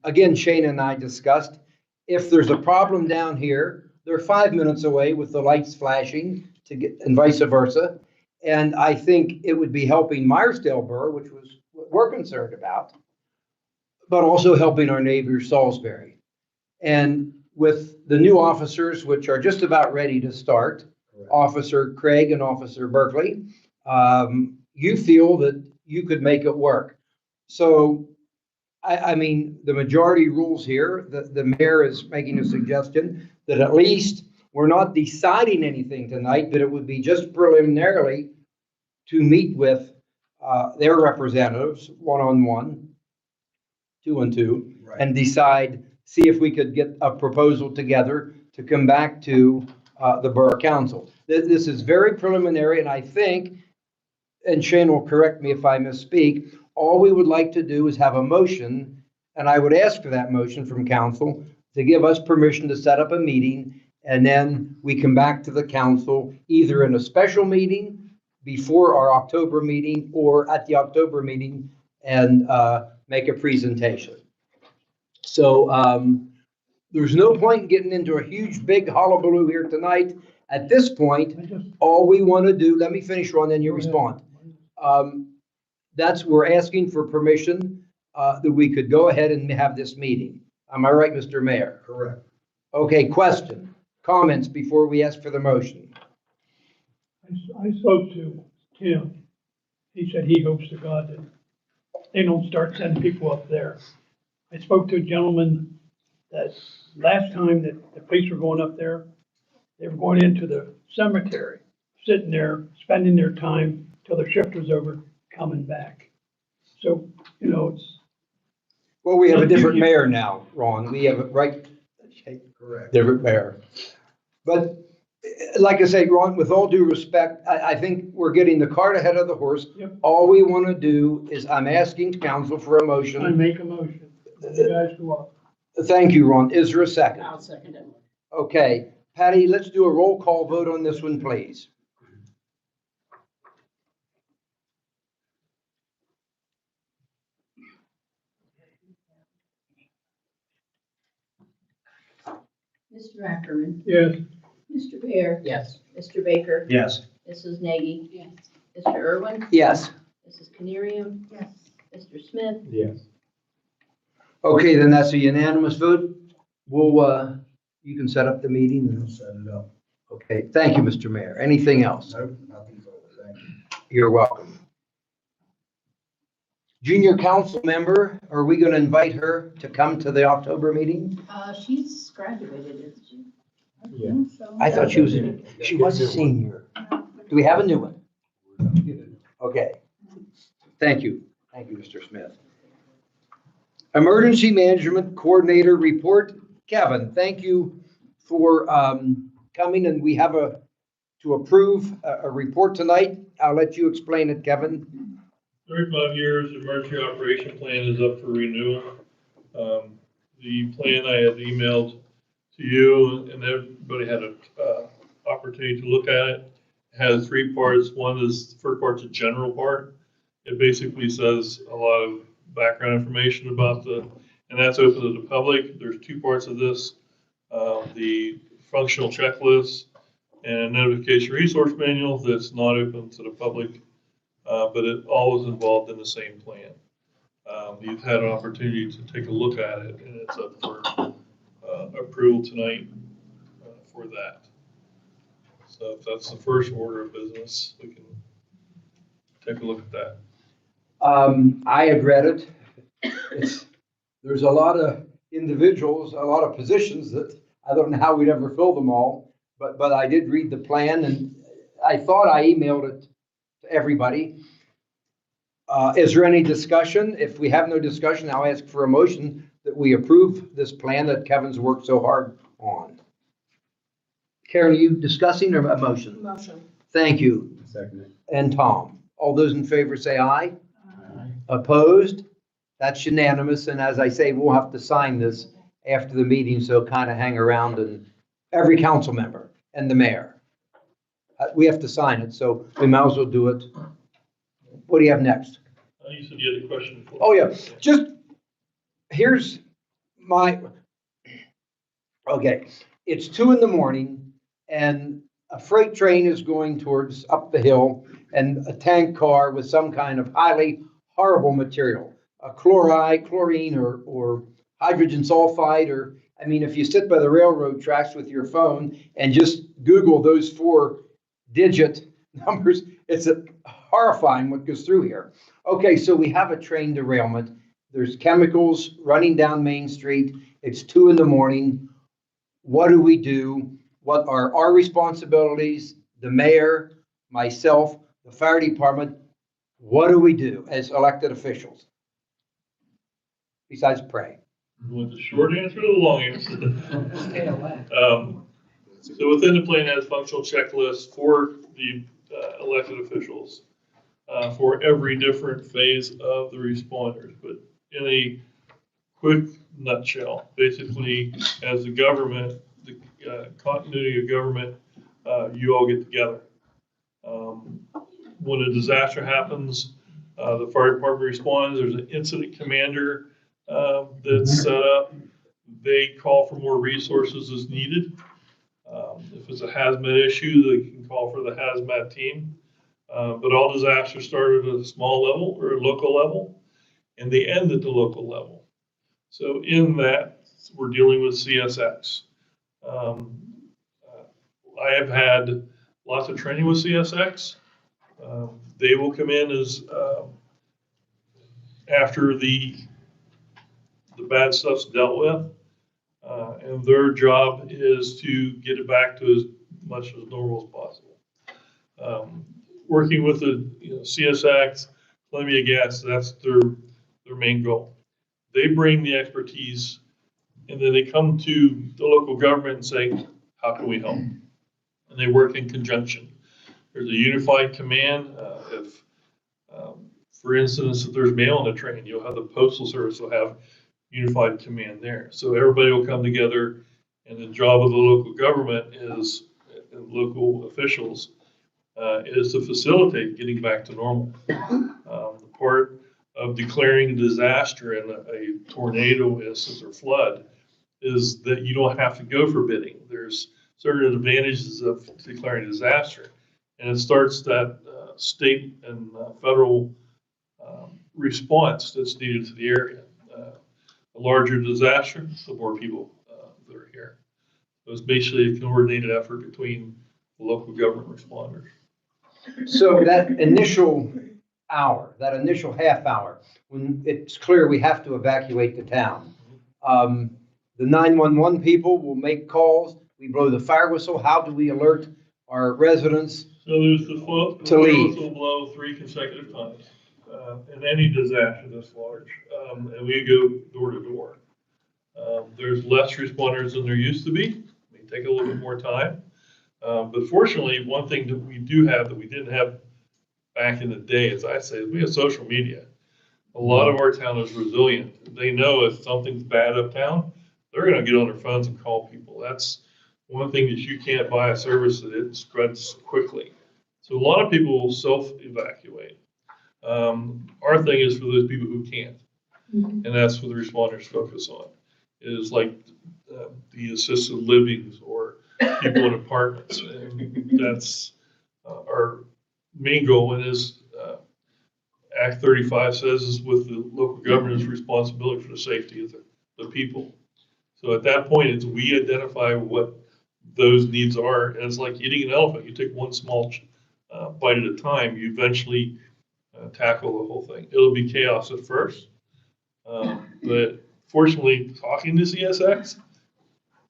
A: Again, Shane and I discussed, if there's a problem down here, they're 5 minutes away with the lights flashing to get, and vice versa. And I think it would be helping Meyersdale Borough, which was what we're concerned about, but also helping our neighbor Salisbury. And with the new officers, which are just about ready to start, Officer Craig and Officer Berkeley, you feel that you could make it work. So, I mean, the majority rules here. The mayor is making a suggestion that at least we're not deciding anything tonight, but it would be just preliminarily to meet with their representatives, one-on-one, 2-on-2, and decide see if we could get a proposal together to come back to the Borough Council. This is very preliminary, and I think, and Shane will correct me if I misspeak, all we would like to do is have a motion, and I would ask for that motion from council to give us permission to set up a meeting, and then we come back to the council either in a special meeting before our October meeting or at the October meeting and make a presentation. So there's no point in getting into a huge, big hullabaloo here tonight. At this point, all we want to do, let me finish, Ron, then you respond. We're asking for permission that we could go ahead and have this meeting. Am I right, Mr. Mayor?
I: Correct.
A: Okay, question, comments before we ask for the motion.
Q: I spoke to Tim. He said he hopes to God that they don't start sending people up there. I spoke to a gentleman that last time that the police were going up there, they were going into the cemetery, sitting there, spending their time till their shift was over, coming back. So, you know, it's.
A: Well, we have a different mayor now, Ron. We have, right?
I: Correct.
A: Different mayor. But like I say, Ron, with all due respect, I think we're getting the cart ahead of the horse.
Q: Yep.
A: All we want to do is I'm asking council for a
Q: I
A: motion.
Q: make a motion. You guys go up.
A: Thank you, Ron. Is there a second?
J: I'll second it.
A: Okay, Patty, let's do a roll call vote on this one, please.
O: Mr. Ackerman,
Q: Yes.
O: Mr. Bear,
J: Yes.
O: Mr. Baker,
C: Yes.
O: Mrs. Nagy. Yes. Mr. Irwin,
A: Yes.
O: Mrs. Canarium. Yes. Mr. Smith,
C: Yes.
A: Okay, then that's a unanimous vote. We'll, you can set up the meeting.
I: We'll set it up.
A: Okay, thank you, Mr. Mayor. Anything else?
I: Nope, nothing's over. Thank you.
A: You're welcome. Junior council member, are we going to invite her to come to the October meeting?
O: she's graduated, isn't she?
C: Yeah.
A: I thought she was a senior. Do we have a new one? Okay. Thank you. Thank you, Mr. Smith. Emergency Management Coordinator report. Kevin, thank you for coming, and we have to approve a report tonight. I'll let you explain it, Kevin.
R: 35 years, the emergency operation plan is up for renewal. The plan I had emailed to you and everybody had an opportunity to look at it. It has three parts. One is, the first part's a general part. It basically says a lot of background information about and that's open to the public. There's two parts of this, the functional checklist and a notification resource manual that's not open to the public. But it all is involved in the same plan. You've had an opportunity to take a look at it, and it's up for approval tonight for that. So if that's the first order of business, we can take a look at that.
A: I had read it. There's a lot of individuals, a lot of positions that I don't know how we'd ever fill them all, but I did read the plan, and I thought I emailed it to everybody. Is there any discussion? If we have no discussion, I'll ask for a motion that we approve this plan that Kevin's worked so hard on. Karen, are you discussing or a motion?
B: Motion.
A: Thank you.
C: Second.
A: And Tom. All those in favor say aye. Aye. Opposed? That's unanimous. And as I say, we'll have to sign this after the meeting, so kind of hang around, and every council member and the mayor. We have to sign it, so we might as well do it. What do you have next?
R: You said you had a question.
A: Oh, yeah, just, here's okay, it's 2 a.m. and a freight train is going towards up the hill, and a tank car with some kind of highly horrible material, a chlorine, or hydrogen sulfide, or, I mean, if you sit by the railroad tracks with your phone and just Google those 4-digit numbers, it's horrifying what goes through here. Okay, so we have a train derailment. There's chemicals running down Main Street. It's 2 a.m. What do we do? What are our responsibilities? The mayor, myself, the fire department, what do we do as elected officials? Besides pray.
R: You want the short answer or the long answer?
J: Stay away.
R: So within the plan has functional checklists for the elected officials for every different phase of the responders. But in a quick nutshell, basically, as the government, the continuity of government, you all get together. When a disaster happens, the fire department responds. There's an incident commander that's set up. They call for more resources as needed. If it's a hazmat issue, they can call for the hazmat team. But all disasters start at a small level or a local level, and they end at the local level. So in that, we're dealing with CSX. I have had lots of training with CSX. They will come in as after the bad stuff's dealt with, and their job is to get it back to as much as normal as possible. Working with the CSX, Columbia Gas, that's their main goal. They bring the expertise, and then they come to the local government and say, how can we help? And they work in conjunction. There's a unified command. For instance, if there's mail on a train, you'll have the postal service will have unified command there. So everybody will come together, and the job of the local government is, and local officials, is to facilitate getting back to normal. The part of declaring a disaster in a tornado instance or flood is that you don't have to go for bidding. There's certain advantages of declaring a disaster, and it starts that state and federal response that's needed to the area. A larger disaster, the more people that are here. So it's basically a coordinated effort between the local government responders.
A: So that initial hour, that initial half hour, when it's clear we have to evacuate the town, the 911 people will make calls. We blow the fire whistle. How do we alert our residents
R: So there's the
A: to leave?
R: whistle blow 3 consecutive times in any disaster this large, and we go door to door. There's less responders than there used to be. It may take a little bit more time. But fortunately, one thing that we do have that we didn't have back in the day, as I say, is we have social media. A lot of our town is resilient. They know if something's bad uptown, they're going to get on their phones and call people. That's one thing that you can't buy a service that it spreads quickly. So a lot of people will self-evacuate. Our thing is for those people who can't. And that's what the responders focus on. It is like the assisted livings or people in apartments. And that's our main goal. And as Act 35 says, is with the local government's responsibility for the safety of the people. So at that point, it's we identify what those needs are. And it's like eating an elephant. You take one small bite at a time. You eventually tackle the whole thing. It'll be chaos at first. But fortunately, talking to CSX,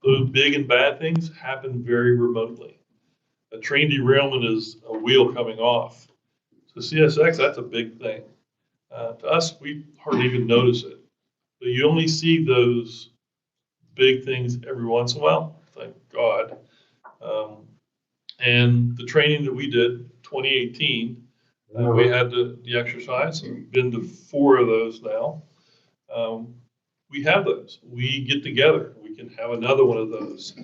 R: those big and bad things happen very remotely. A train derailment is a wheel coming off. So CSX, that's a big thing. To us, we hardly even notice it. But you only see those big things every once in a while, thank God. And the training that we did, 2018, we had the exercise. We've been to 4 of those now. We have those. We get together. We can have another one of those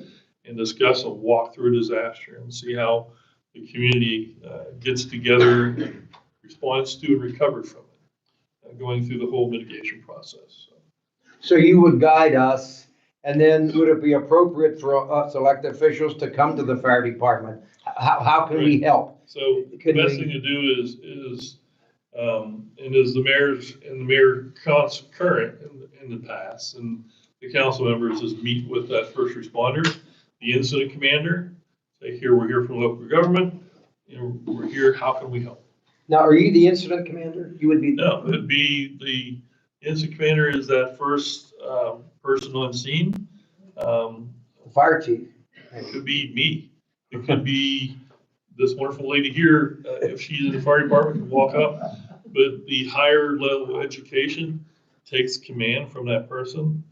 R: and discuss and walk through a disaster and see how the community gets together and responds to and recovers from it, going through the whole mitigation process.
A: So you would guide us, and then would it be appropriate for us elected officials to come to the fire department? How can we help?
R: So the best thing to do is and as the mayor concurrent in the past, and the council members is meet with that first responder, the incident commander, say, here, we're here from local government, we're here, how can we help?
A: Now, are you the incident commander? You would be?
R: No, it'd be the incident commander is that first person on scene.
A: Fire chief.
R: It could be me. It could be this wonderful lady here, if she's in the fire department, can walk up. But the higher level education takes command from that person.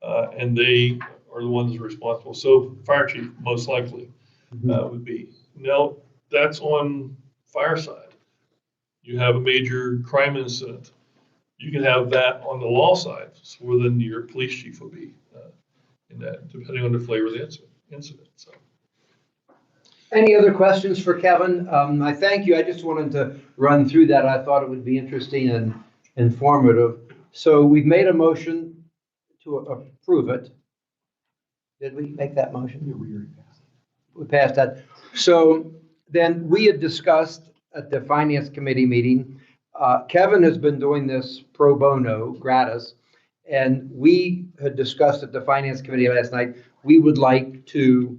R: and they are the ones responsible. So fire chief, most likely, would be. Now, that's on fire side. You have a major crime incident. You can have that on the law side. So then your police chief will be in that, depending on the flavor of the incident. So.
A: Any other questions for Kevin? I thank you. I just wanted to run through that. I thought it would be interesting and informative. So we've made a motion to approve it. Did we make that motion? We passed that. So then we had discussed at the finance committee meeting, Kevin has been doing this pro bono, gratis, and we had discussed at the finance committee last night, we would like to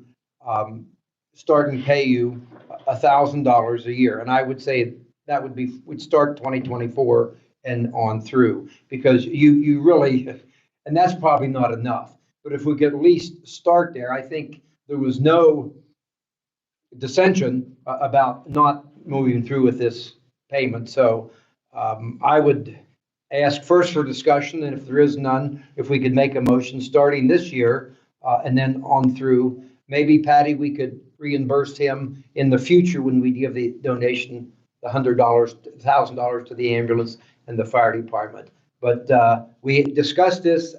A: start and pay you $1,000 a year. And I would say that would start 2024 and on through, because you really, and that's probably not enough. But if we could at least start there, I think there was no dissension about not moving through with this payment. So I would ask first for discussion, and if there is none, if we could make a motion starting this year and then on through. Maybe, Patty, we could reimburse him in the future when we give the donation, the $100, $1,000 to the ambulance and the fire department. But we discussed this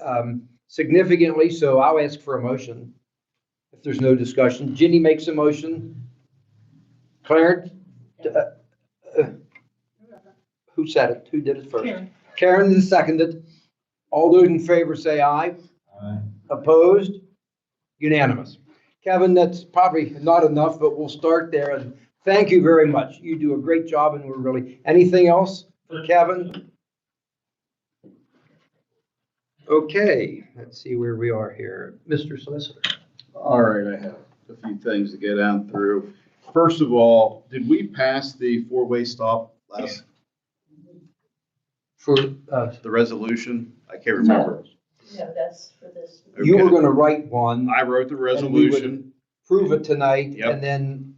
A: significantly, so I'll ask for a motion if there's no discussion. Ginny makes a motion. Clarence? Who said it? Who did it first? Karen seconded. All those in favor say aye. Aye. Opposed? Unanimous. Kevin, that's probably not enough, but we'll start there. And thank you very much. You do a great job, and we're really, anything else for Kevin? Okay, let's see where we are here. Mr. Solicitor.
L: All right, I have a few things to get down through. First of all, did we pass the four-way stop last?
A: For
L: the resolution? I can't remember.
O: No, that's for this.
A: You were gonna write one.
L: I wrote the resolution.
A: Prove it tonight,
L: Yep.
A: and then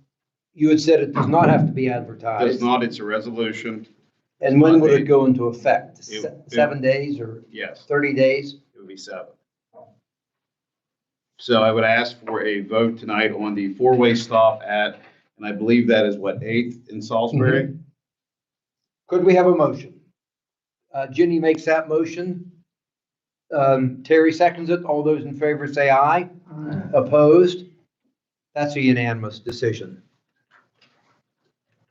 A: you had said it does not have to be advertised.
L: Does not, it's a resolution.
A: And when would it go into effect?
L: It-
A: 7 days or
L: Yes,
A: 30 days?
L: it would be 7. So I would ask for a vote tonight on the four-way stop at, and I believe that is what, 8th in Salisbury?
A: Could we have a motion? Ginny makes that motion. Terry seconds it. All those in favor say aye. Aye. Opposed? That's a unanimous decision.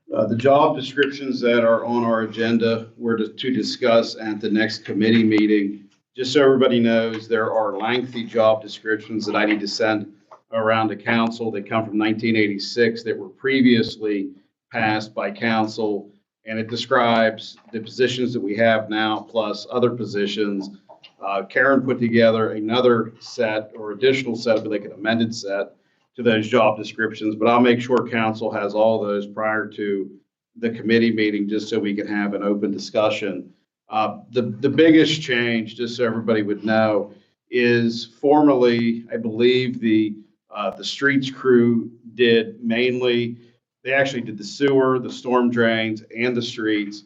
L: The job descriptions that are on our agenda were to discuss at the next committee meeting. Just so everybody knows, there are lengthy job descriptions that I need to send around to council. They come from 1986 that were previously passed by council, and it describes the positions that we have now plus other positions. Karen put together another set or additional set, but like an amended set to those job descriptions, but I'll make sure council has all those prior to the committee meeting, just so we can have an open discussion. The biggest change, just so everybody would know, is formerly, I believe the streets crew did mainly, they actually did the sewer, the storm drains, and the streets.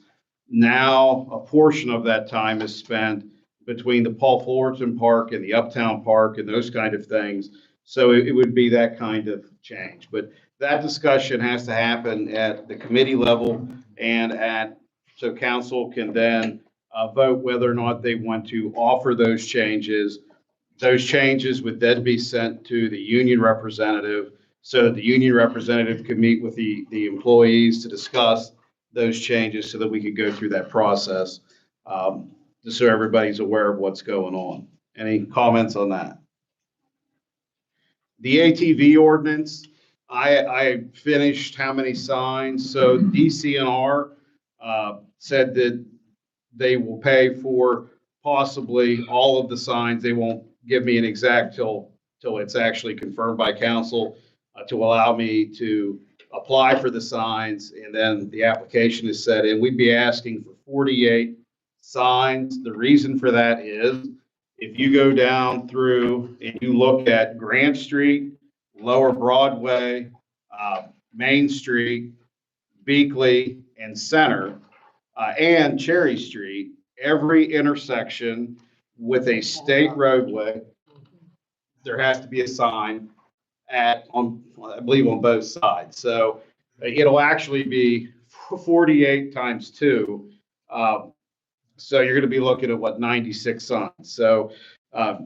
L: Now, a portion of that time is spent between the Paul Fullerton Park and the Uptown Park and those kind of things. So it would be that kind of change. But that discussion has to happen at the committee level and so council can then vote whether or not they want to offer those changes. Those changes would then be sent to the union representative so that the union representative could meet with the employees to discuss those changes so that we could go through that process, just so everybody's aware of what's going on. Any comments on that? The ATV ordinance, I finished how many signs? So DCNR said that they will pay for possibly all of the signs. They won't give me an exact till it's actually confirmed by council to allow me to apply for the signs, and then the application is set in. We'd be asking for 48 signs. The reason for that is if you go down through and you look at Grant Street, Lower Broadway, Main Street, Beakley, and Center, and Cherry Street, every intersection with a state roadway there has to be a sign I believe on both sides. So it'll actually be 48 times 2. So you're going to be looking at 96 signs. So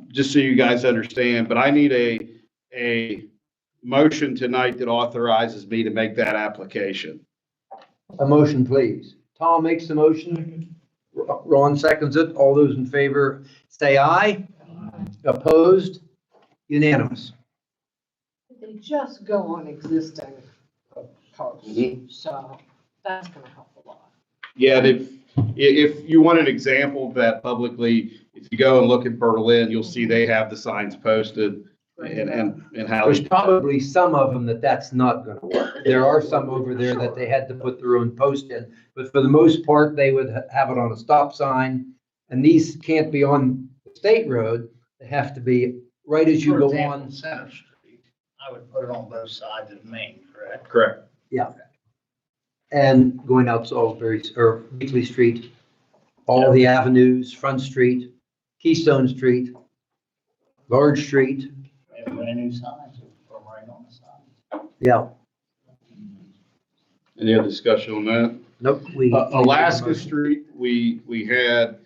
L: just so you guys understand, but I need a motion tonight that authorizes me to make that application.
A: A motion, please. Tom makes the motion. Ron seconds it. All those in favor say aye. Opposed? Unanimous.
B: They just go on existing posts, so that's gonna help a lot.
L: Yeah, if you want an example of that publicly, if you go and look at Berlin, you'll see they have the signs posted and how.
A: There's probably some of them that's not gonna work. There are some over there that they had to put their own post in, but for the most part, they would have it on a stop sign. And these can't be on the state road. They have to be right as you
P: For
A: go
P: example,
A: on.
P: Center Street, I would put it on both sides of Main, correct?
L: Correct.
A: Yeah. And going out Salisbury or Beakley Street, all the avenues, Front Street, Keystone Street, Large Street.
P: And brand new signs, put them right on the side.
A: Yeah.
L: Any other discussion on that?
A: Nope.
L: Alaska Street, we had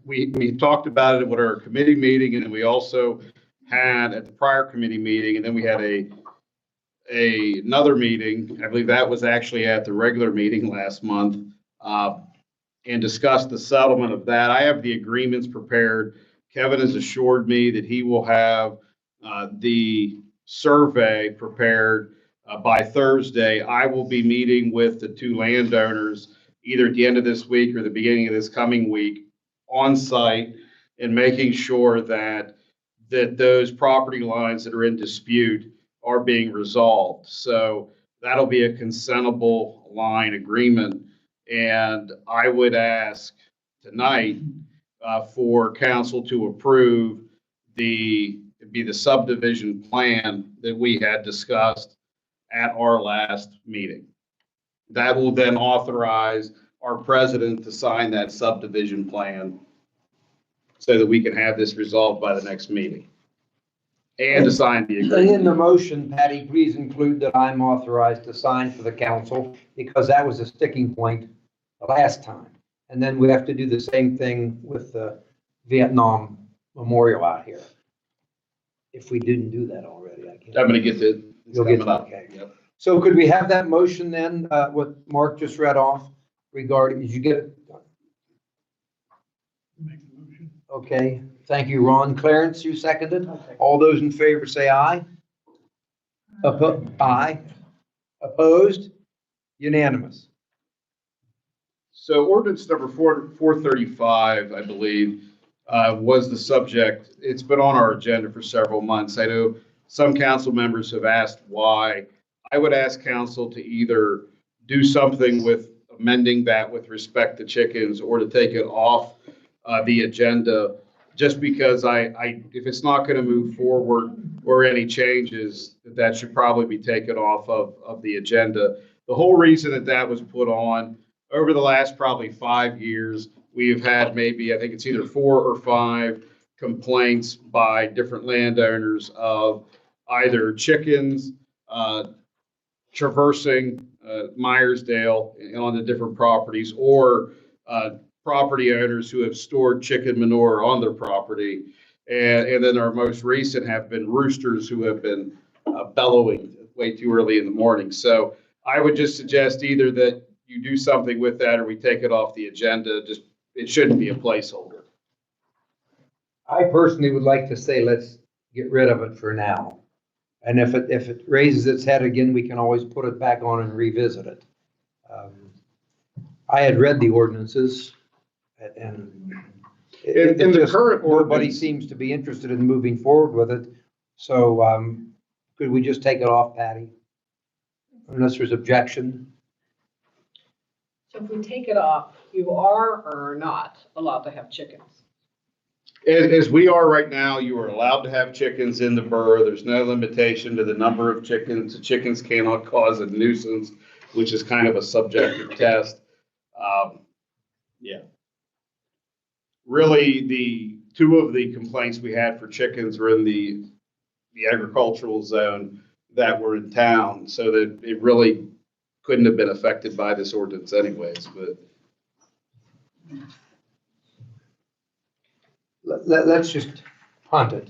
L: we talked about it at our committee meeting, and then we also had at the prior committee meeting, and then we had another meeting. I believe that was actually at the regular meeting last month, and discussed the settlement of that. I have the agreements prepared. Kevin has assured me that he will have the survey prepared by Thursday. I will be meeting with the 2 landowners either at the end of this week or the beginning of this coming week on site and making sure that those property lines that are in dispute are being resolved. So that'll be a consentable line agreement. And I would ask tonight for council to approve the subdivision plan that we had discussed at our last meeting. That will then authorize our president to sign that subdivision plan so that we can have this resolved by the next meeting. And to sign the agreement.
A: And in the motion, Patty, please include that I'm authorized to sign for the council, because that was a sticking point the last time. And then we have to do the same thing with the Vietnam Memorial out here. If we didn't do that already, I can't.
L: I'm gonna get the.
A: You'll get that, okay.
L: Yep.
A: So could we have that motion then, what Mark just read off regarding, did you get it?
Q: Make the motion.
A: Okay, thank you, Ron. Clarence, you seconded? All those in favor say aye. Aye. Opposed? Unanimous.
L: So ordinance number 435, I believe, was the subject. It's been on our agenda for several months. I know some council members have asked why. I would ask council to either do something with amending that with respect to chickens, or to take it off the agenda, just because if it's not going to move forward or any changes, that should probably be taken off of the agenda. The whole reason that was put on, over the last probably 5 years, we've had maybe, I think it's either 4 or 5 complaints by different landowners of either chickens traversing Meyersdale on the different properties, or property owners who have stored chicken manure on their property. And then our most recent have been roosters who have been bellowing way too early in the morning. So I would just suggest either that you do something with that, or we take it off the agenda. Just, it shouldn't be a placeholder.
A: I personally would like to say, let's get rid of it for now. And if it raises its head again, we can always put it back on and revisit it. I had read the ordinances, and
L: in the current
A: nobody
L: ordinance,
A: seems to be interested in moving forward with it. So could we just take it off, Patty? Unless there's objection.
B: So if we take it off, you are or are not allowed to have chickens?
L: as we are right now, you are allowed to have chickens in the borough. There's no limitation to the number of chickens. The chickens cannot cause a nuisance, which is kind of a subjective test. Yeah. Really, two of the complaints we had for chickens were in the agricultural zone that were in town, so that it really couldn't have been affected by this ordinance anyways, but.
A: Let's just punt it.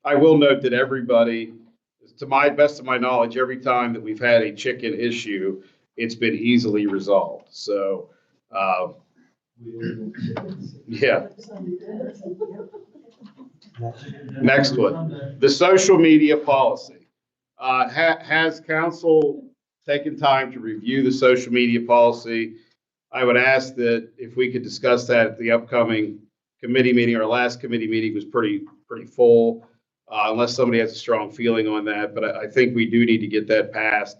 L: I will note that everybody, to my best of my knowledge, every time that we've had a chicken issue, it's been easily resolved. So, yeah. Next one, the social media policy. Has council taken time to review the social media policy? I would ask that if we could discuss that at the upcoming committee meeting. Our last committee meeting was pretty full, unless somebody has a strong feeling on that. But I think we do need to get that passed,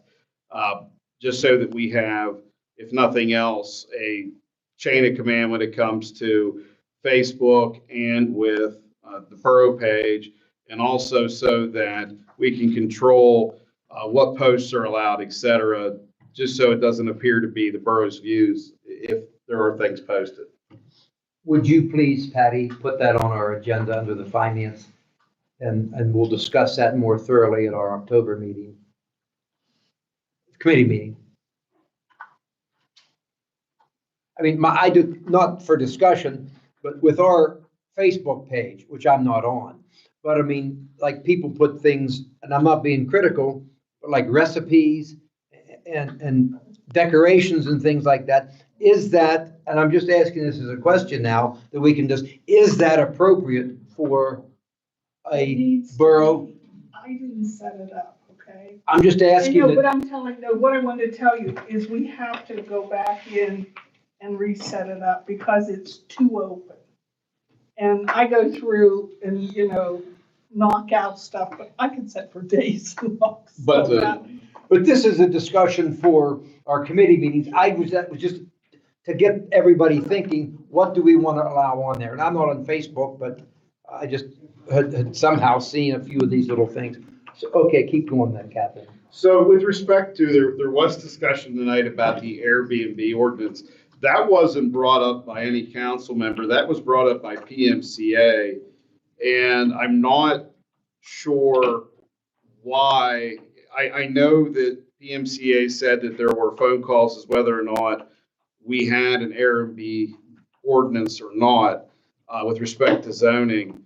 L: just so that we have, if nothing else, a chain of command when it comes to Facebook and with the borough page, and also so that we can control what posts are allowed, et cetera, just so it doesn't appear to be the borough's views if there are things posted.
A: Would you please, Patty, put that on our agenda under the finance? And we'll discuss that more thoroughly at our October meeting, committee meeting. I mean, I do, not for discussion, but with our Facebook page, which I'm not on, but I mean, like people put things, and I'm not being critical, but like recipes and decorations and things like that. Is that, and I'm just asking this as a question now, that we can just, is that appropriate for a borough?
G: I didn't set it up, okay?
A: I'm just asking.
G: No, but I'm telling, no, what I wanted to tell you is we have to go back in and reset it up because it's too open. And I go through and, knock out stuff, but I can sit for days and knock stuff out.
A: But this is a discussion for our committee meetings. That was just to get everybody thinking, what do we want to allow on there? And I'm not on Facebook, but I just had somehow seen a few of these little things. So, okay, keep going then, Catherine.
L: So with respect to, there was discussion tonight about the Airbnb ordinance. That wasn't brought up by any council member. That was brought up by PMCA. And I'm not sure why. I know that PMCA said that there were phone calls as whether or not we had an Airbnb ordinance or not, with respect to zoning.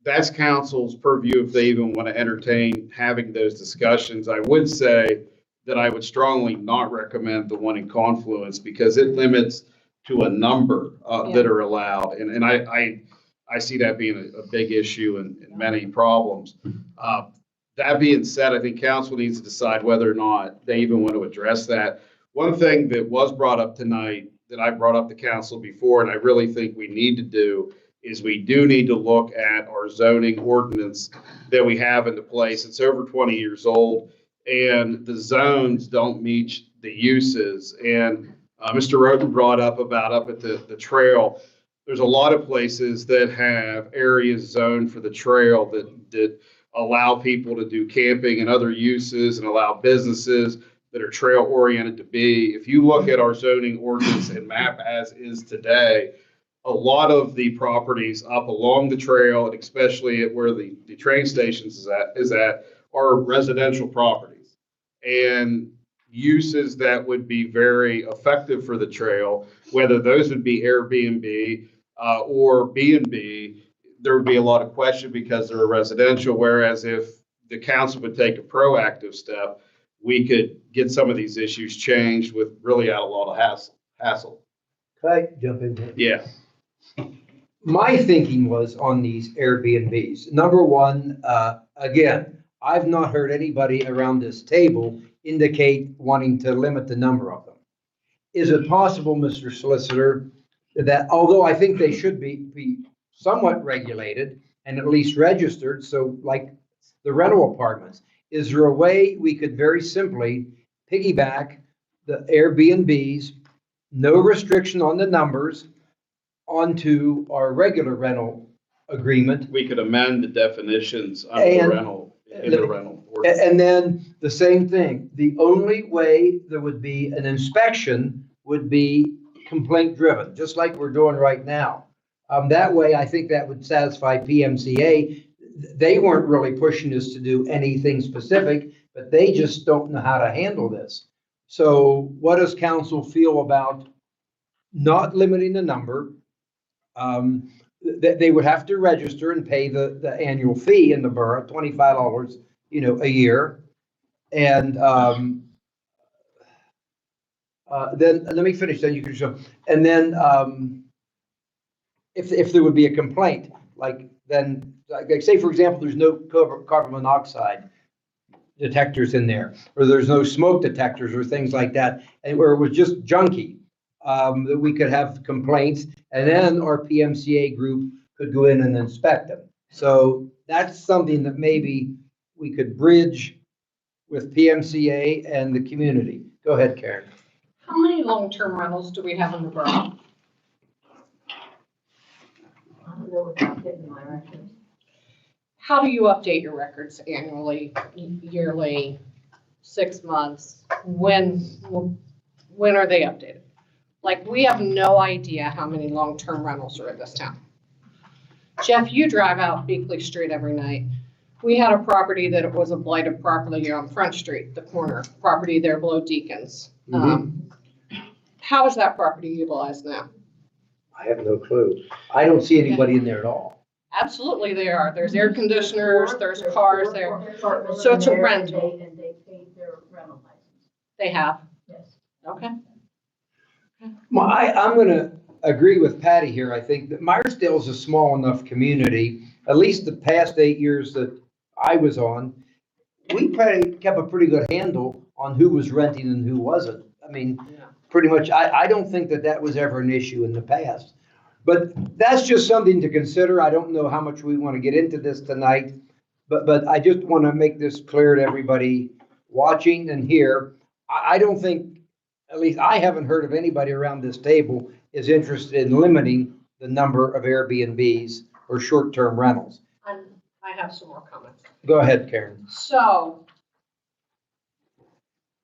L: That's council's purview if they even want to entertain having those discussions. I would say that I would strongly not recommend the one in Confluence because it limits to a number that are allowed. And I see that being a big issue and many problems. That being said, I think council needs to decide whether or not they even want to address that. One thing that was brought up tonight that I brought up to council before, and I really think we need to do, is we do need to look at our zoning ordinance that we have into place. It's over 20 years old, and the zones don't meet the uses. And Mr. Roden brought up about up at the trail. There's a lot of places that have areas zoned for the trail that allow people to do camping and other uses and allow businesses that are trail oriented to be. If you look at our zoning ordinance and map as is today, a lot of the properties up along the trail, and especially at where the train stations is at are residential properties. And uses that would be very effective for the trail, whether those would be Airbnb or B&B, there would be a lot of question because they're residential. Whereas if the council would take a proactive step, we could get some of these issues changed with really a lot of hassle.
A: Could I jump in here?
L: Yeah.
A: My thinking was on these Airbnbs. Number one, again, I've not heard anybody around this table indicate wanting to limit the number of them. Is it possible, Mr. Solicitor, that although I think they should be somewhat regulated and at least registered, so like the rental apartments, is there a way we could very simply piggyback the Airbnbs, no restriction on the numbers, onto our regular rental agreement?
L: We could amend the definitions under the rental, in the rental ordinance.
A: And then the same thing, the only way there would be an inspection would be complaint driven, just like we're doing right now. That way, I think that would satisfy PMCA. They weren't really pushing us to do anything specific, but they just don't know how to handle this. So what does council feel about not limiting the number? They would have to register and pay the annual fee in the borough, $25, a year. And then, let me finish, then you can show. And then if there would be a complaint, then say, for example, there's no carbon monoxide detectors in there, or there's no smoke detectors or things like that, and where it was just junky, that we could have complaints, and then our PMCA group could go in and inspect them. So that's something that maybe we could bridge with PMCA and the community. Go ahead, Karen.
B: How many long-term rentals do we have in the borough?
O: I don't know without getting my records.
B: How do you update your records annually, yearly, 6 months? When are they updated? Like, we have no idea how many long-term rentals are in this town. Jeff, you drive out Beakley Street every night. We had a property that it was a blighted property on Front Street, the corner property there below Deacon's. How is that property utilized now?
A: I have no clue. I don't see anybody in there at all.
B: Absolutely they are. There's air conditioners, there's cars there. So it's a rental.
O: And they paid their rental license.
B: They have?
O: Yes.
B: Okay.
A: Well, I'm going to agree with Patty here. I think that Meyersdale is a small enough community, at least the past 8 years that I was on, we probably kept a pretty good handle on who was renting and who wasn't. I mean, pretty much, I don't think that was ever an issue in the past. But that's just something to consider. I don't know how much we want to get into this tonight, but I just want to make this clear to everybody watching and here. I don't think, at least I haven't heard of anybody around this table is interested in limiting the number of Airbnbs or short-term rentals.
B: I have some more comments.
A: Go ahead, Karen.
B: So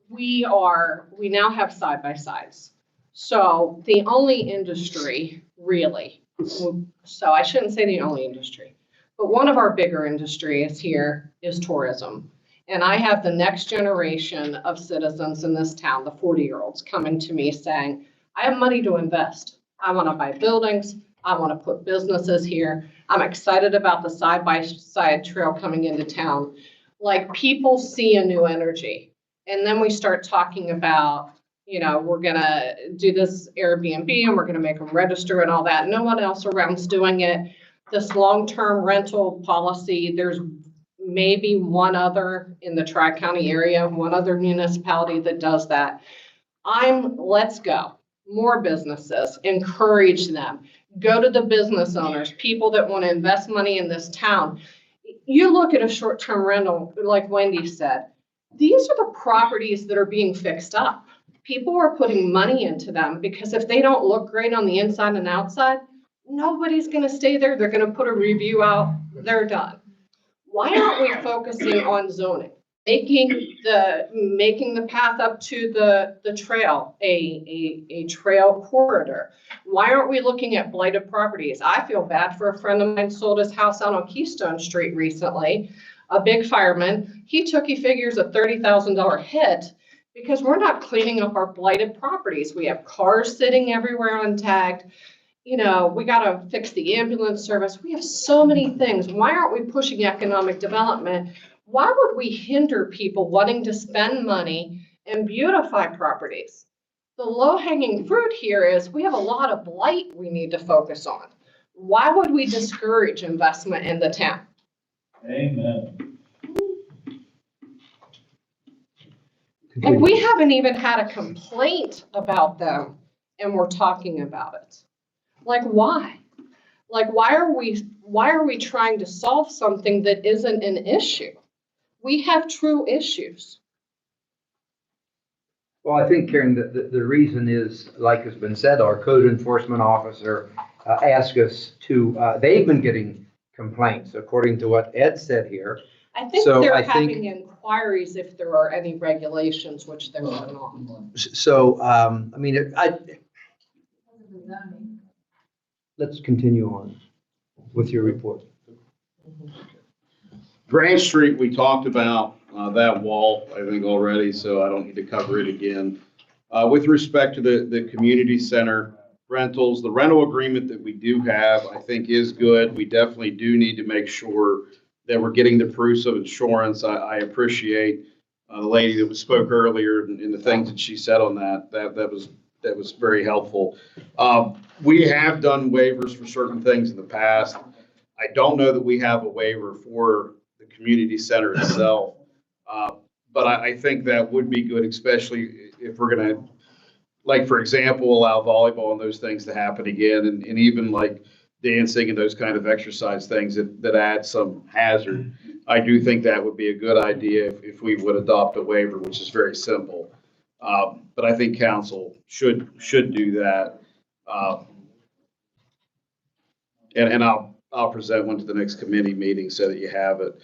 B: we now have side-by-sides. So the only industry really, so I shouldn't say the only industry, but one of our bigger industries here is tourism. And I have the next generation of citizens in this town, the 40-year-olds, coming to me saying, I have money to invest. I want to buy buildings. I want to put businesses here. I'm excited about the side-by-side trail coming into town. Like, people see a new energy. And then we start talking about, we're going to do this Airbnb and we're going to make them register and all that. No one else around's doing it. This long-term rental policy, there's maybe one other in the Tri-County area, one other municipality that does that. Let's go. More businesses, encourage them. Go to the business owners, people that want to invest money in this town. You look at a short-term rental, like Wendy said, these are the properties that are being fixed up. People are putting money into them because if they don't look great on the inside and outside, nobody's going to stay there. They're going to put a review out. They're done. Why aren't we focusing on zoning? Making the path up to the trail a trail corridor. Why aren't we looking at blighted properties? I feel bad for a friend of mine sold his house out on Keystone Street recently, a big fireman. He figures a $30,000 hit because we're not cleaning up our blighted properties. We have cars sitting everywhere untagged. We got to fix the ambulance service. We have so many things. Why aren't we pushing economic development? Why would we hinder people wanting to spend money and beautify properties? The low-hanging fruit here is we have a lot of blight we need to focus on. Why would we discourage investment in the town?
H: Amen.
B: And we haven't even had a complaint about them, and we're talking about it. Like, why? Like, why are we trying to solve something that isn't an issue? We have true issues.
A: Well, I think, Karen, the reason is, like has been said, our code enforcement officer asked us to, they've been getting complaints, according to what Ed said here.
B: I think they're having inquiries if there are any regulations, which there are not.
A: So, let's continue on with your report.
L: Grant Street, we talked about that wall, I think, already, so I don't need to cover it again. With respect to the community center rentals, the rental agreement that we do have, I think is good. We definitely do need to make sure that we're getting the proofs of insurance. I appreciate the lady that spoke earlier and the things that she said on that. That was very helpful. We have done waivers for certain things in the past. I don't know that we have a waiver for the community center itself. But I think that would be good, especially if we're gonna, like, for example, allow volleyball and those things to happen again, and even like dancing and those kind of exercise things that add some hazard. I do think that would be a good idea if we would adopt a waiver, which is very simple. But I think council should do that. And I'll present one to the next committee meeting so that you have it.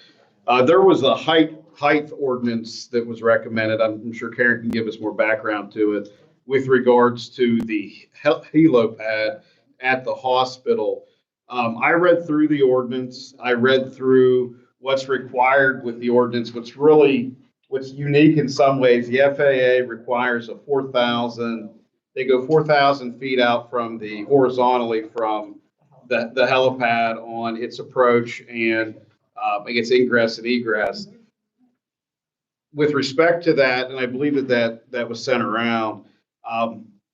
L: There was a height ordinance that was recommended. I'm sure Karen can give us more background to it with regards to the helipad at the hospital. I read through the ordinance. I read through what's required with the ordinance. What's unique in some ways, the FAA requires a 4,000. They go 4,000 feet out from the horizontally from the helipad on its approach and I guess ingress and egress. With respect to that, and I believe that was sent around,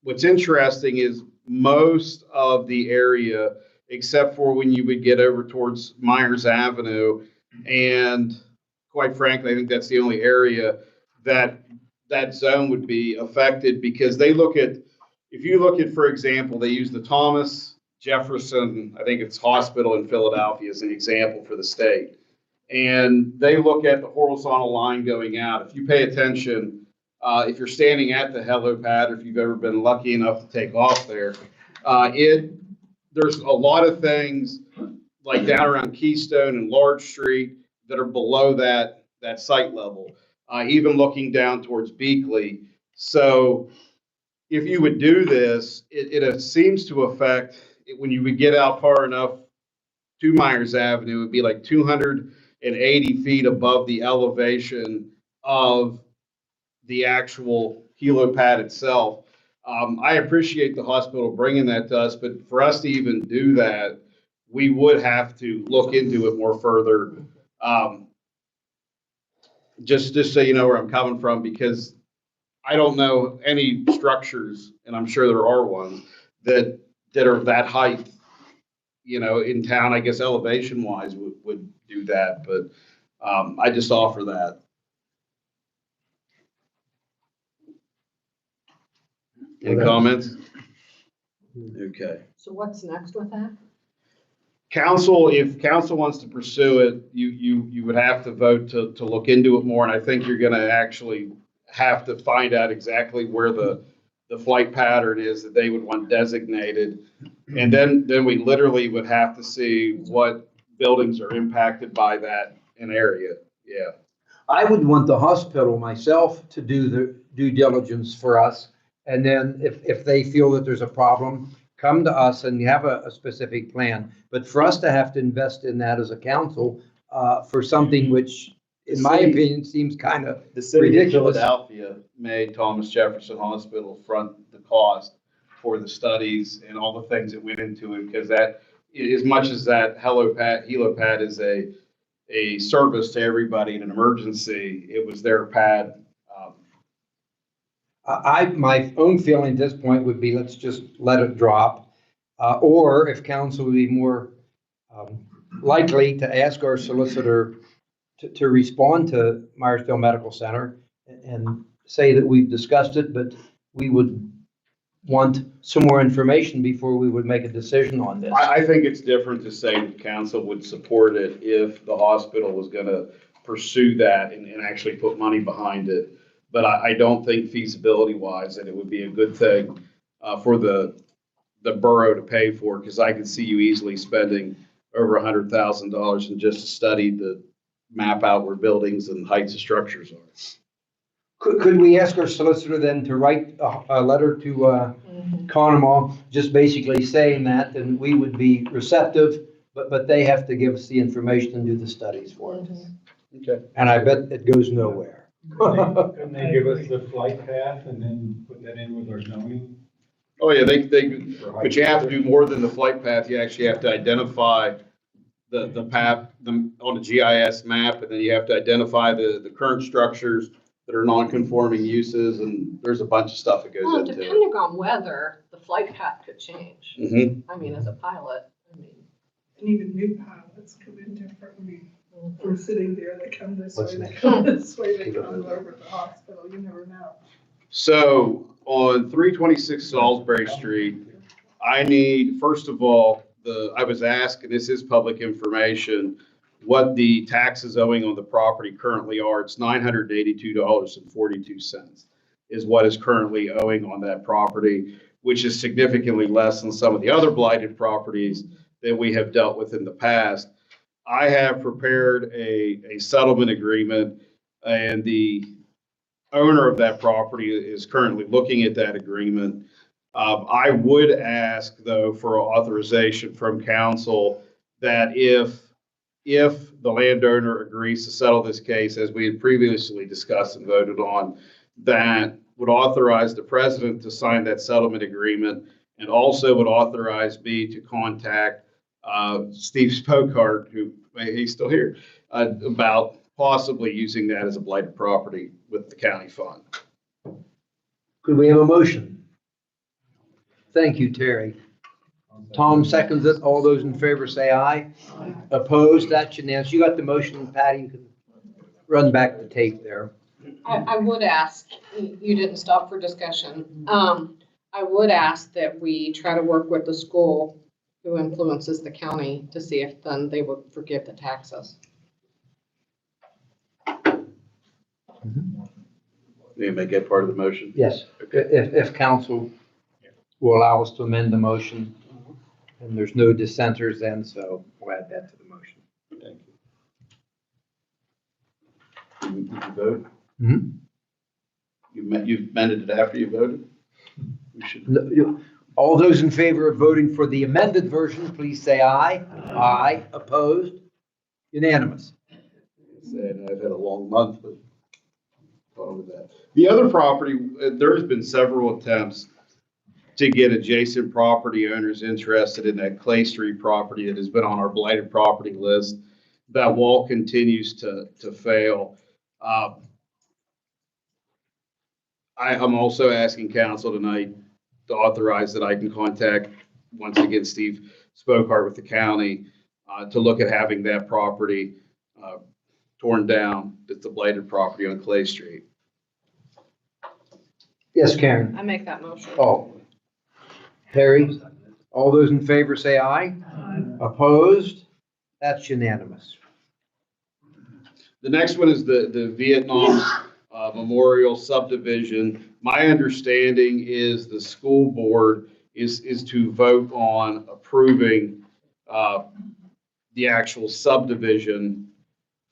L: what's interesting is most of the area, except for when you would get over towards Myers Avenue, and quite frankly, I think that's the only area that zone would be affected because they look at, if you look at, for example, they use the Thomas Jefferson, I think it's hospital in Philadelphia as an example for the state. And they look at the horizontal line going out. If you pay attention, if you're standing at the helipad, or if you've ever been lucky enough to take off there, there's a lot of things like down around Keystone and Large Street that are below that site level, even looking down towards Beakley. So if you would do this, it seems to affect, when you would get out far enough to Myers Avenue, it would be like 280 feet above the elevation of the actual helipad itself. I appreciate the hospital bringing that to us, but for us to even do that, we would have to look into it more further. Just so you know where I'm coming from, because I don't know any structures, and I'm sure there are ones that are that height, in town. I guess elevation wise would do that, but I just offer that. Any comments? Okay.
B: So what's next with that?
L: Council, if council wants to pursue it, you would have to vote to look into it more, and I think you're gonna actually have to find out exactly where the flight pattern is that they would want designated. And then we literally would have to see what buildings are impacted by that in area. Yeah.
A: I would want the hospital myself to do the due diligence for us. And then if they feel that there's a problem, come to us and have a specific plan. But for us to have to invest in that as a council, for something which, in my opinion, seems kind of
L: The city of
A: ridiculous.
L: Philadelphia made Thomas Jefferson Hospital front the cost for the studies and all the things that went into it, because that, as much as that helipad is a service to everybody in an emergency, it was their pad.
A: My own feeling at this point would be, let's just let it drop. Or if council would be more likely to ask our solicitor to respond to Meyersdale Medical Center and say that we've discussed it, but we would want some more information before we would make a decision on this.
L: I think it's different to say the council would support it if the hospital was gonna pursue that and actually put money behind it. But I don't think feasibility wise that it would be a good thing for the borough to pay for, because I could see you easily spending over $100,000 in just to study the map out where buildings and heights of structures are.
A: Could we ask our solicitor then to write a letter to Conemaugh, just basically saying that, then we would be receptive, but they have to give us the information and do the studies for it.
L: Okay.
A: And I bet it goes nowhere.
S: Couldn't they give us the flight path and then put that in with our zoning?
L: Oh, yeah, but you have to do more than the flight path. You actually have to identify the path on the GIS map, and then you have to identify the current structures that are non-conforming uses, and there's a bunch of stuff that goes
B: Well,
L: into it.
B: depending on weather, the flight path could change.
L: Mhm.
B: I mean, as a pilot, I mean.
G: And even new pilots come in differently. We're sitting there, they come this way,
A: What's
G: they
A: next?
G: come this way, they come over to the hospital, you never know.
L: So on 326 Salisbury Street, I need, first of all, I was asked, and this is public information, what the taxes owing on the property currently are. It's $982.42 is what is currently owing on that property, which is significantly less than some of the other blighted properties that we have dealt with in the past. I have prepared a settlement agreement, and the owner of that property is currently looking at that agreement. I would ask, though, for authorization from council that if the landowner agrees to settle this case, as we had previously discussed and voted on, that would authorize the president to sign that settlement agreement, and also would authorize me to contact Steve Spokart, who he's still here, about possibly using that as a blighted property with the county fund.
A: Could we have a motion? Thank you, Terry. Tom seconds it. All those in favor say aye. Opposed? That's unanimous. You got the motion, Patty. You can run back the tape there.
B: I would ask, you didn't stop for discussion. I would ask that we try to work with the school who influences the county to see if then they would forgive the taxes.
L: Need to make that part of the motion?
A: Yes, if council will allow us to amend the motion, and there's no dissenters then, so we'll add that to the motion.
L: Thank you. Did you vote?
A: Mhm.
L: You amended it after you voted? We should.
A: All those in favor of voting for the amended version, please say aye. Aye. Opposed? Unanimous.
L: And I've had a long month, but thought of that. The other property, there has been several attempts to get adjacent property owners interested in that Clay Street property that has been on our blighted property list. That wall continues to fail. I'm also asking council tonight to authorize that I can contact, once again, Steve Spokart with the county to look at having that property torn down. It's a blighted property on Clay Street.
A: Yes, Karen.
B: I make that motion.
A: Oh. Terry, all those in favor say aye. Opposed? That's unanimous.
L: The next one is the Vietnam Memorial subdivision. My understanding is the school board is to vote on approving the actual subdivision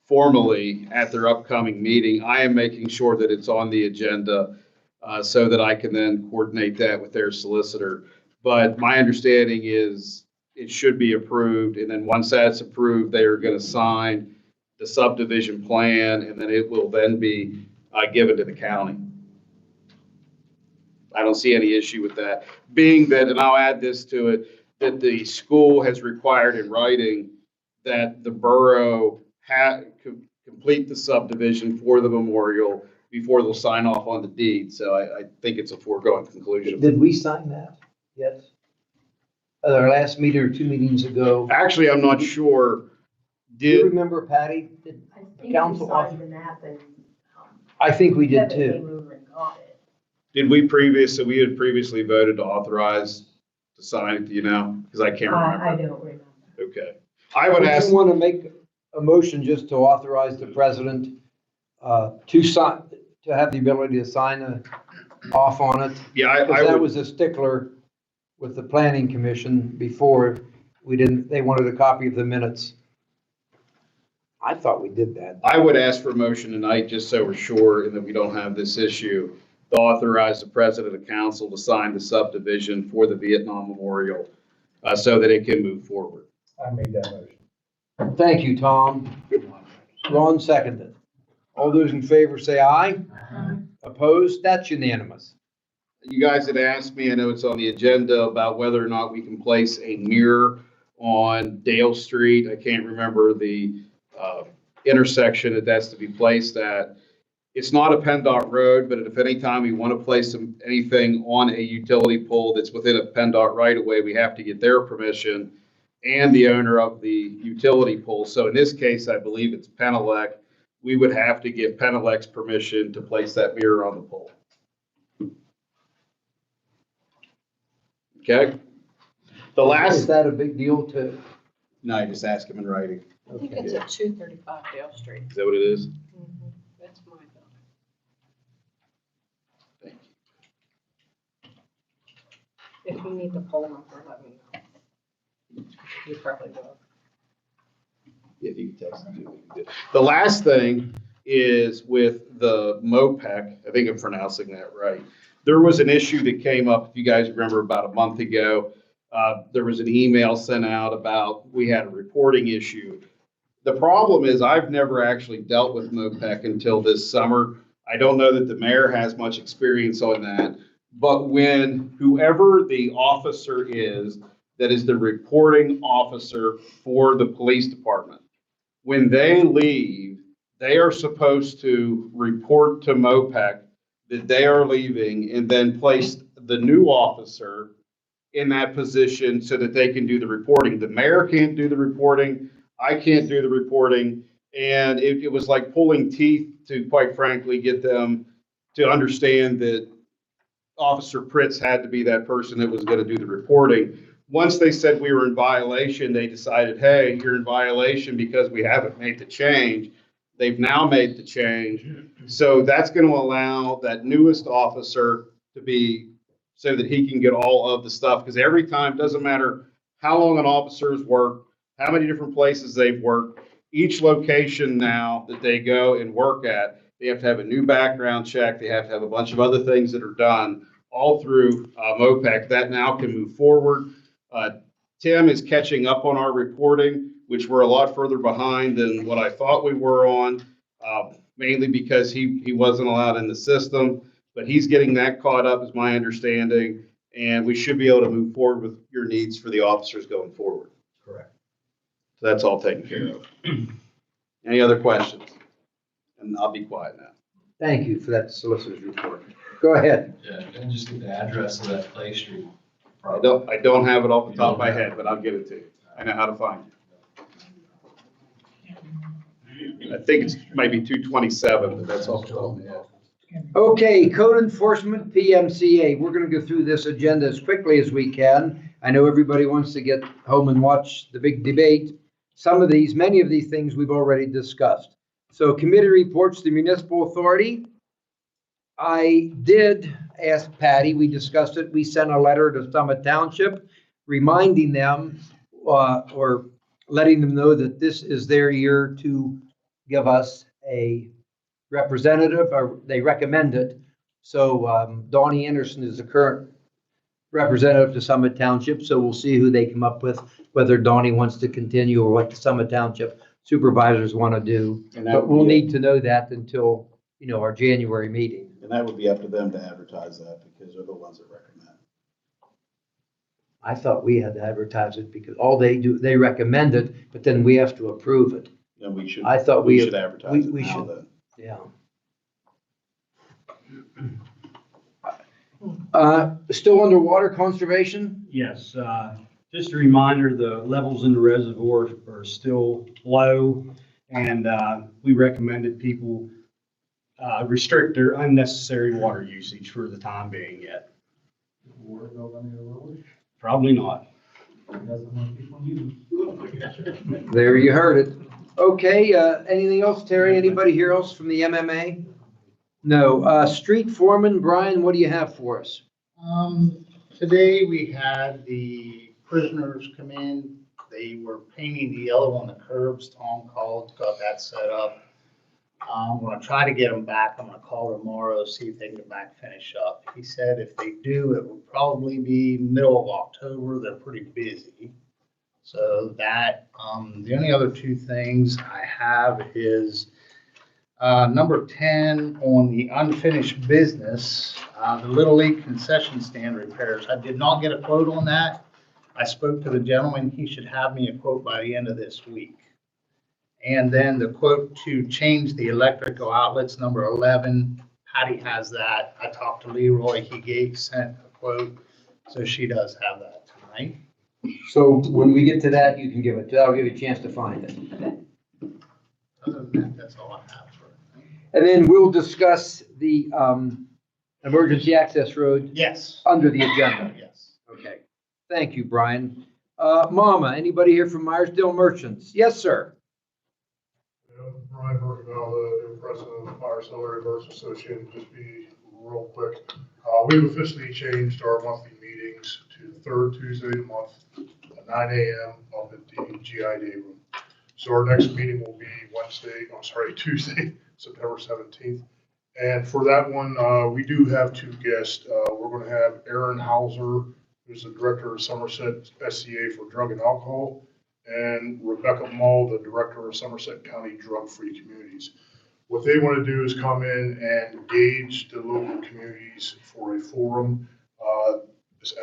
L: formally at their upcoming meeting. I am making sure that it's on the agenda so that I can then coordinate that with their solicitor. But my understanding is it should be approved, and then once that's approved, they are going to sign the subdivision plan, and then it will then be given to the county. I don't see any issue with that. Being that, and I'll add this to it, that the school has required in writing that the borough complete the subdivision for the memorial before they'll sign off on the deed. So I think it's a foregone conclusion.
A: Did we sign that? Yes. At our last meeting or 2 meetings ago.
L: Actually, I'm not sure.
A: Do you remember, Patty? Did
O: I think
A: council
O: we signed the map and.
A: I think we did
O: Kevin
A: too.
O: came over and got it.
L: Did we had previously voted to authorize to sign it, do you know? Because I can't remember.
O: I don't remember.
L: Okay. I would ask.
A: You want to make a motion just to authorize the president to sign, to have the ability to sign off on it?
L: Yeah,
A: Because that was a stickler with the planning commission before. They wanted a copy of the minutes. I thought we did that.
L: I would ask for a motion tonight, just so we're sure and that we don't have this issue, to authorize the president of council to sign the subdivision for the Vietnam Memorial so that it can move forward.
S: I made that motion.
A: Thank you, Tom. Ron seconded. All those in favor say aye. Opposed? That's unanimous.
L: You guys had asked me, I know it's on the agenda, about whether or not we can place a mirror on Dale Street. I can't remember the intersection that's to be placed at. It's not a PennDOT road, but if any time we want to place anything on a utility pole that's within a PennDOT right of way, we have to get their permission and the owner of the utility pole. So in this case, I believe it's Penelec. We would have to give Penelec's permission to place that mirror on the pole. Okay? The last.
A: Is that a big deal to?
L: No, I just ask him in writing.
B: I think it's at 235 Dale Street.
L: Is that what it is?
B: That's my thought.
L: Thank
B: If you need the poll number, let me know. You probably will.
L: Yeah, you can text it to me. The last thing is with the MOPEC, I think I'm pronouncing that right. There was an issue that came up, if you guys remember, about a month ago. There was an email sent out about we had a reporting issue. The problem is I've never actually dealt with MOPEC until this summer. I don't know that the mayor has much experience on that, but when whoever the officer is that is the reporting officer for the police department, when they leave, they are supposed to report to MOPEC that they are leaving and then place the new officer in that position so that they can do the reporting. The mayor can't do the reporting. I can't do the reporting. And it was like pulling teeth to, quite frankly, get them to understand that Officer Pritz had to be that person that was going to do the reporting. Once they said we were in violation, they decided, hey, you're in violation because we haven't made the change. They've now made the change. So that's going to allow that newest officer to be so that he can get all of the stuff. Because every time, doesn't matter how long an officer's worked, how many different places they've worked, each location now that they go and work at, they have to have a new background check. They have to have a bunch of other things that are done all through MOPEC. That now can move forward. Tim is catching up on our reporting, which we're a lot further behind than what I thought we were on, mainly because he wasn't allowed in the system. But he's getting that caught up, is my understanding, and we should be able to move forward with your needs for the officers going forward.
C: Correct.
L: So that's all taken care of. Any other questions? And I'll be quiet now.
A: Thank you for that solicitor's report. Go ahead.
N: Yeah, and just get the address of that Clay Street.
L: I don't have it off the top of my head, but I'll get it to you. I know how to find it. I think it's maybe 227, but that's off the top of my head.
A: Okay, code enforcement, PMCA. We're going to go through this agenda as quickly as we can. I know everybody wants to get home and watch the big debate. Many of these things we've already discussed. So committee reports, the municipal authority. I did ask Patty, we discussed it. We sent a letter to Summit Township reminding them or letting them know that this is their year to give us a representative, or they recommend it. So Donnie Anderson is the current representative to Summit Township, so we'll see who they come up with, whether Donnie wants to continue or what the Summit Township supervisors want to do. But we'll need to know that until, our January meeting.
L: And that would be up to them to advertise that because they're the ones that recommend.
A: I thought we had to advertise it because all they do, they recommend it, but then we have to approve it.
L: Then we should.
A: I thought
L: we should advertise it
A: we
L: now
A: should.
L: then.
A: Yeah. Still underwater conservation?
C: Yes, just a reminder, the levels in the reservoir are still low, and we recommended people restrict their unnecessary water usage for the time being yet. Probably not.
A: There you heard it. Okay, anything else, Terry? Anybody here else from the MMA? No. Street foreman, Brian, what do you have for us?
T: Today we had the prisoners come in. They were painting the yellow on the curbs. Tom called, got that set up. I'm gonna try to get them back. I'm gonna call tomorrow, see if they can get back, finish up. He said if they do, it will probably be middle of October. They're pretty busy. So that, the only other two things I have is, number 10 on the unfinished business, the Little League concession stand repairs. I did not get a quote on that. I spoke to the gentleman. He should have me a quote by the end of this week. And then the quote to change the electrical outlets, number 11, Patty has that. I talked to Leroy, sent a quote, so she does have that tonight.
A: So when we get to that, you can give it, I'll give you a chance to find it.
T: Other than that, that's all I have for.
A: And then we'll discuss the emergency access road
T: Yes.
A: under the agenda.
T: Yes.
A: Okay. Thank you, Brian. Mama, anybody here from Meyersdale Merchants? Yes, sir.
U: Brian Burkeville, the new president of the Meyersdale Area Boroughs Association. Just be real quick. We've officially changed our monthly meetings to the third Tuesday of the month at 9 a.m. up at the GI Day room. So our next meeting will be Tuesday, September 17th. And for that one, we do have two guests. We're going to have Aaron Hauser, who's the director of Somerset SCA for Drug and Alcohol, and Rebecca Mull, the director of Somerset County Drug-Free Communities. What they want to do is come in and gauge the local communities for a forum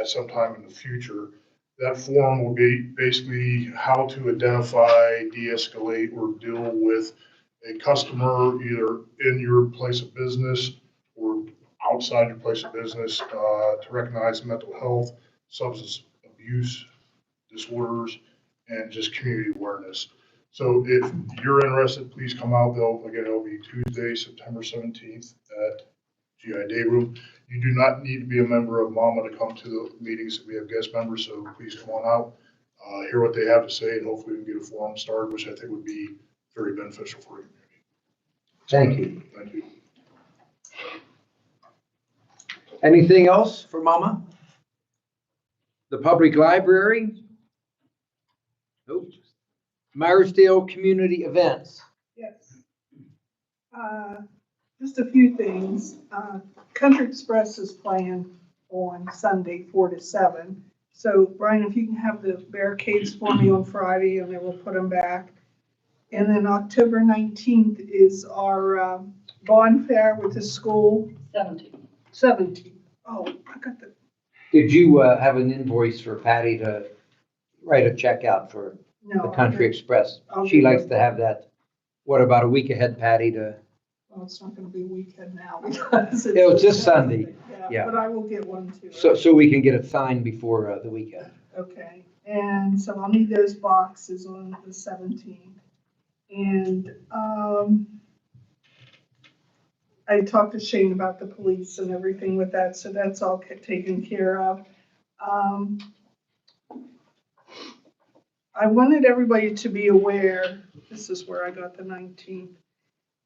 U: at some time in the future. That forum will be basically how to identify, de-escalate, or deal with a customer either in your place of business or outside your place of business, to recognize mental health, substance abuse disorders, and just community awareness. So if you're interested, please come out. It'll be Tuesday, September 17th at GI Day Room. You do not need to be a member of MAMA to come to the meetings. We have guest members, so please come on out, hear what they have to say, and hopefully we can get a forum started, which I think would be very beneficial for the community.
A: Thank you.
U: Thank you.
A: Anything else for Mama? The public library? Nope. Meyersdale community events.
G: Yes. Just a few things. Country Express is playing on Sunday, 4 to 7. So Brian, if you can have the barricades for me on Friday, and then we'll put them back. And then October 19th is our bond fair with the school. 17th. Oh, I got the.
A: Did you have an invoice for Patty to write a check out for the Country Express? She likes to have that. What about a week ahead, Patty, to?
G: Well, it's not gonna be a weekend now because
A: It was just Sunday. Yeah.
G: But I will get one too.
A: So we can get it signed before the weekend.
G: Okay, and so I'll need those boxes on the 17th. And I talked to Shane about the police and everything with that, so that's all taken care of. I wanted everybody to be aware, this is where I got the 19th.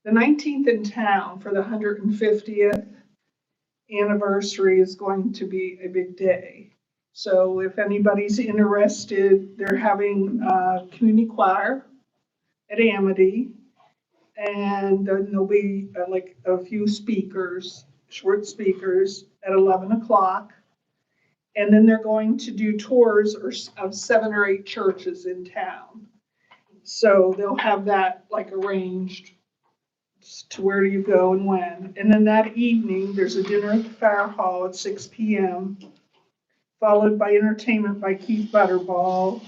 G: The 19th in town for the 150th anniversary is going to be a big day. So if anybody's interested, they're having a community choir at Amity. And there'll be like a few speakers, short speakers at 11 o'clock. And then they're going to do tours of 7 or 8 churches in town. So they'll have that like arranged to where do you go and when. And then that evening, there's a dinner at the Fire Hall at 6 p.m., followed by entertainment by Keith Butterball,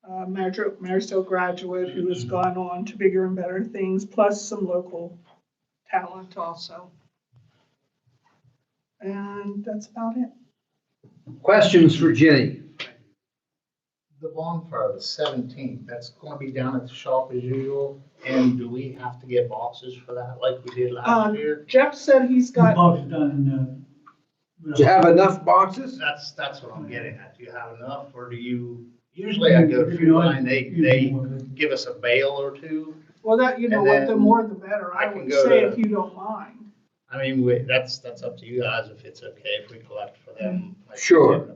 G: Meyersdale graduate who has gone on to bigger and better things, plus some local talent also. And that's about it.
A: Questions for Jenny?
T: The bonfire, the 17th, that's going to be down at the shop as usual. And do we have to get boxes for that like we did last year?
G: Jeff said he's got.
M: Boxes done in,
A: Do you have enough boxes?
T: That's what I'm getting at. Do you have enough, or do you? Usually I go through mine. They give us a bale or two.
G: Well, that you know what, the more the better. I would say if you don't mind.
T: I mean, that's up to you guys if it's okay if we collect for them. Like
A: Sure.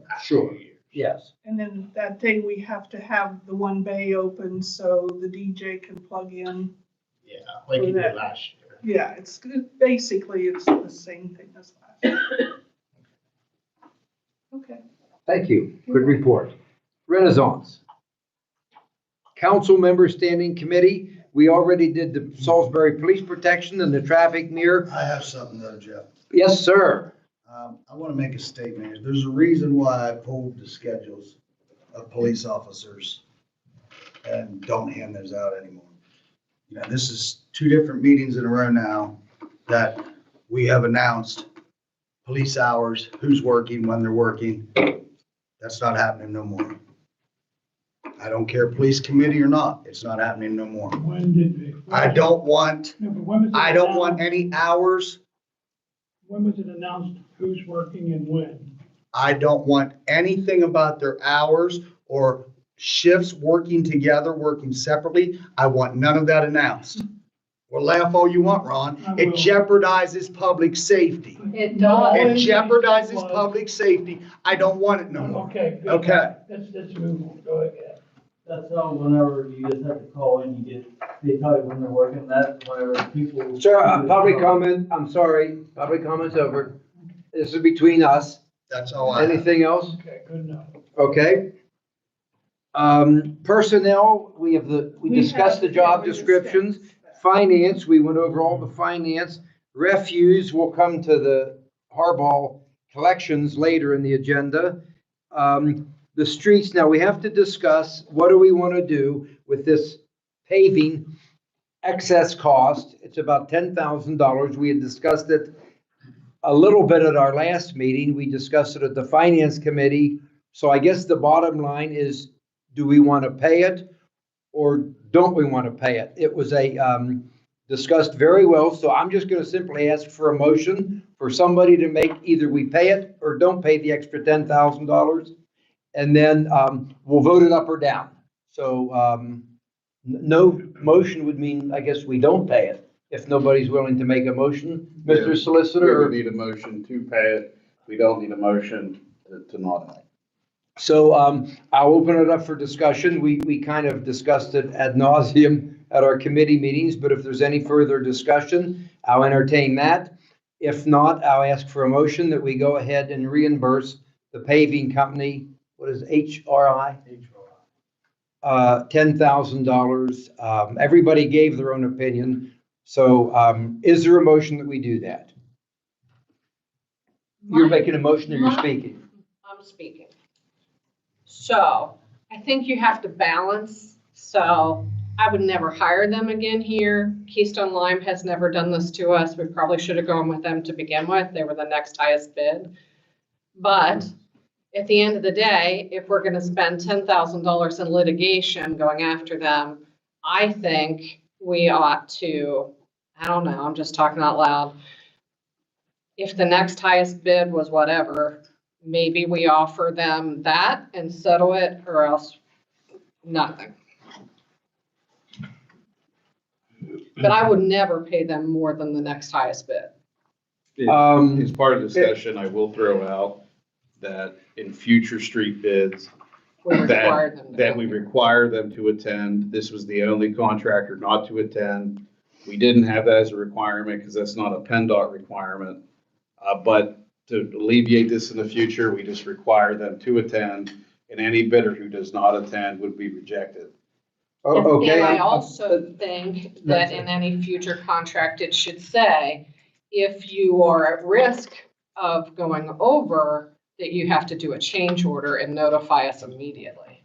A: Yes.
G: And then that day we have to have the one bay open so the DJ can plug in
T: Yeah, like you did last year.
G: Yeah, it's basically it's the same thing as last year. Okay.
A: Thank you. Good report. Renaissance. Council member standing committee. We already did the Salisbury Police Protection and the traffic mirror.
I: I have something though, Jeff.
A: Yes, sir.
I: I want to make a statement. There's a reason why I pulled the schedules of police officers and don't hand those out anymore. You know, this is 2 different meetings in a row now that we have announced police hours, who's working, when they're working. That's not happening no more. I don't care police committee or not, it's not happening no more.
Q: When did they?
I: I don't want,
Q: No, but when was it
I: I don't
Q: announced?
I: want any hours.
Q: When was it announced who's working and when?
I: I don't want anything about their hours or shifts working together, working separately. I want none of that announced. Well, laugh all you want, Ron. It jeopardizes public safety.
B: It
I: It
B: does.
I: jeopardizes public safety. I don't want it no more.
Q: Okay, good.
I: Okay.
Q: Let's move on. Go ahead.
D: That's not whenever you just have to call in, you get, they tell you when they're working, that's whenever people.
A: Sir, public comment, I'm sorry, public comment's over. This is between us.
I: That's all I have.
A: Anything else?
Q: Okay, good enough.
A: Okay. Personnel, we discussed the job descriptions. Finance, we went over all the finance. Refuse will come to the Harball collections later in the agenda. The streets, now we have to discuss, what do we want to do with this paving excess cost? It's about $10,000. We had discussed it a little bit at our last meeting. We discussed it at the finance committee. So I guess the bottom line is, do we want to pay it or don't we want to pay it? It was discussed very well. So I'm just going to simply ask for a motion for somebody to make either we pay it or don't pay the extra $10,000. And then we'll vote it up or down. So no motion would mean, I guess, we don't pay it if nobody's willing to make a motion. Mr.
L: We
A: Solicitor?
L: would need a motion to pay it. We don't need a motion to not pay.
A: So I'll open it up for discussion. We kind of discussed it ad nauseum at our committee meetings, but if there's any further discussion, I'll entertain that. If not, I'll ask for a motion that we go ahead and reimburse the paving company, what is HRI? $10,000. Everybody gave their own opinion. So is there a motion that we do that? You're making a motion or you're speaking?
B: I'm speaking. So I think you have to balance. So I would never hire them again here. Keystone Lime has never done this to us. We probably should have gone with them to begin with. They were the next highest bid. But at the end of the day, if we're going to spend $10,000 in litigation going after them, I think we ought to, I don't know, I'm just talking out loud. If the next highest bid was whatever, maybe we offer them that and settle it, or else nothing. But I would never pay them more than the next highest bid.
L: As part of the discussion, I will throw out that in future street bids,
B: We require them to
L: that we require them to attend. This was the only contractor not to attend. We didn't have that as a requirement because that's not a PennDOT requirement. But to alleviate this in the future, we just require them to attend, and any bidder who does not attend would be rejected.
A: Oh, okay.
B: And I also think that in any future contract, it should say, if you are at risk of going over, that you have to do a change order and notify us immediately.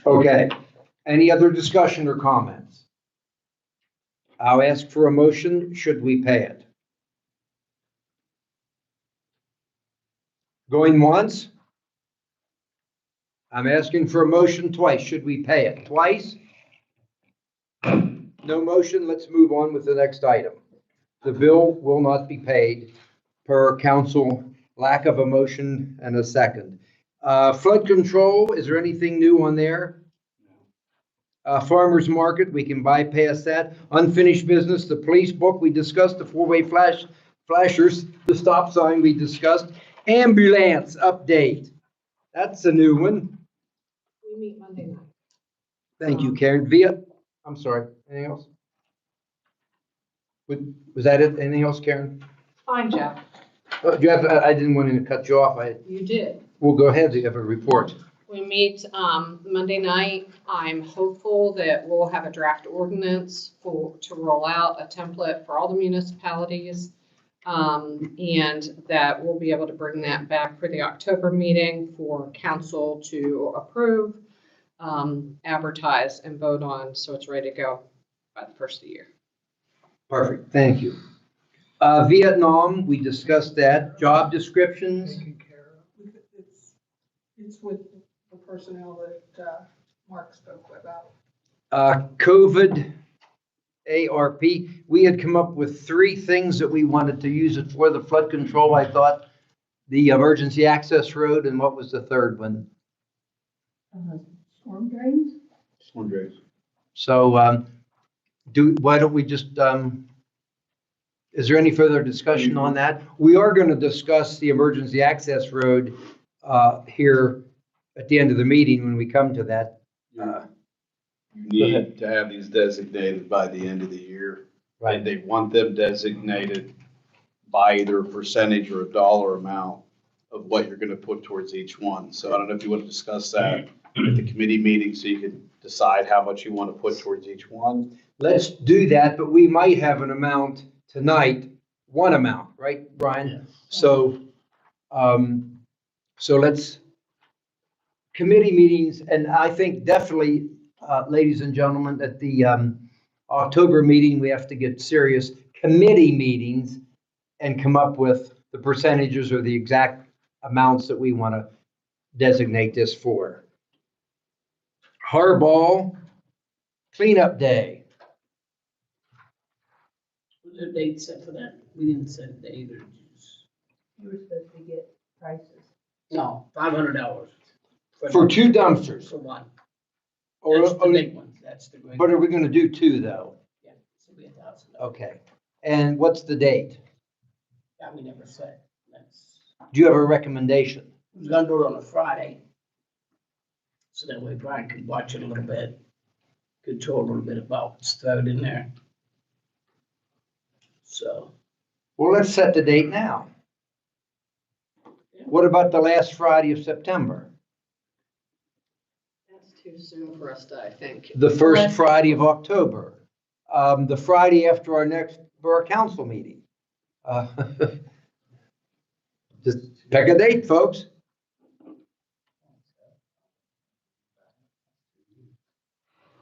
A: Okay. Any other discussion or comments? I'll ask for a motion. Should we pay it? Going once? I'm asking for a motion twice. Should we pay it? Twice? No motion. Let's move on with the next item. The bill will not be paid per council lack of a motion and a second. Flood control, is there anything new on there? Farmers market, we can bypass that. Unfinished business, the police book, we discussed the four-way flashers, the stop sign we discussed. Ambulance update. That's a new one.
B: We meet Monday night.
A: Thank you, Karen. I'm sorry. Anything else? Was that it? Anything else, Karen?
B: Fine, Jeff.
A: Do you have, I didn't want to cut you off.
B: You did.
A: We'll go ahead. You have a report.
B: We meet Monday night. I'm hopeful that we'll have a draft ordinance to roll out a template for all the municipalities. And that we'll be able to bring that back for the October meeting for council to approve, advertise, and vote on, so it's ready to go by the first of the year.
A: Perfect. Thank you. Vietnam, we discussed that. Job descriptions.
G: It's with the personnel that Mark spoke about.
A: COVID, ARP. We had come up with 3 things that we wanted to use it for. The flood control, I thought, the emergency access road, and what was the third one?
O: Storm drains?
L: Storm drains.
A: So why don't we just, is there any further discussion on that? We are going to discuss the emergency access road here at the end of the meeting when we come to that.
L: You need to have these designated by the end of the year.
A: Right.
L: And they want them designated by either a percentage or a dollar amount of what you're gonna put towards each one. So I don't know if you want to discuss that at the committee meeting so you can decide how much you want to put towards each one.
A: Let's do that, but we might have an amount tonight, one amount, right, Brian? So, so let's, committee meetings, and I think definitely, ladies and gentlemen, at the October meeting, we have to get serious committee meetings and come up with the percentages or the exact amounts that we want to designate this for. Harball cleanup day.
P: Was there a date set for that? We didn't set a date or just.
O: You were supposed to get prices.
P: No, $500.
A: For 2 dumpsters.
P: For one.
A: Or,
P: That's the big ones. That's the great.
A: but are we going to do 2 though?
P: Yeah, so we $1,000.
A: Okay. And what's the date?
P: That we never said. That's,
A: Do you have a recommendation?
P: we was gonna do it on a Friday. So that way Brian could watch it a little bit, control a little bit about what's thrown in there. So.
A: Well, let's set the date now. What about the last Friday of September?
B: That's too soon for us to, I think.
A: The first Friday of October? The Friday after our next borough council meeting? Just pick a date, folks.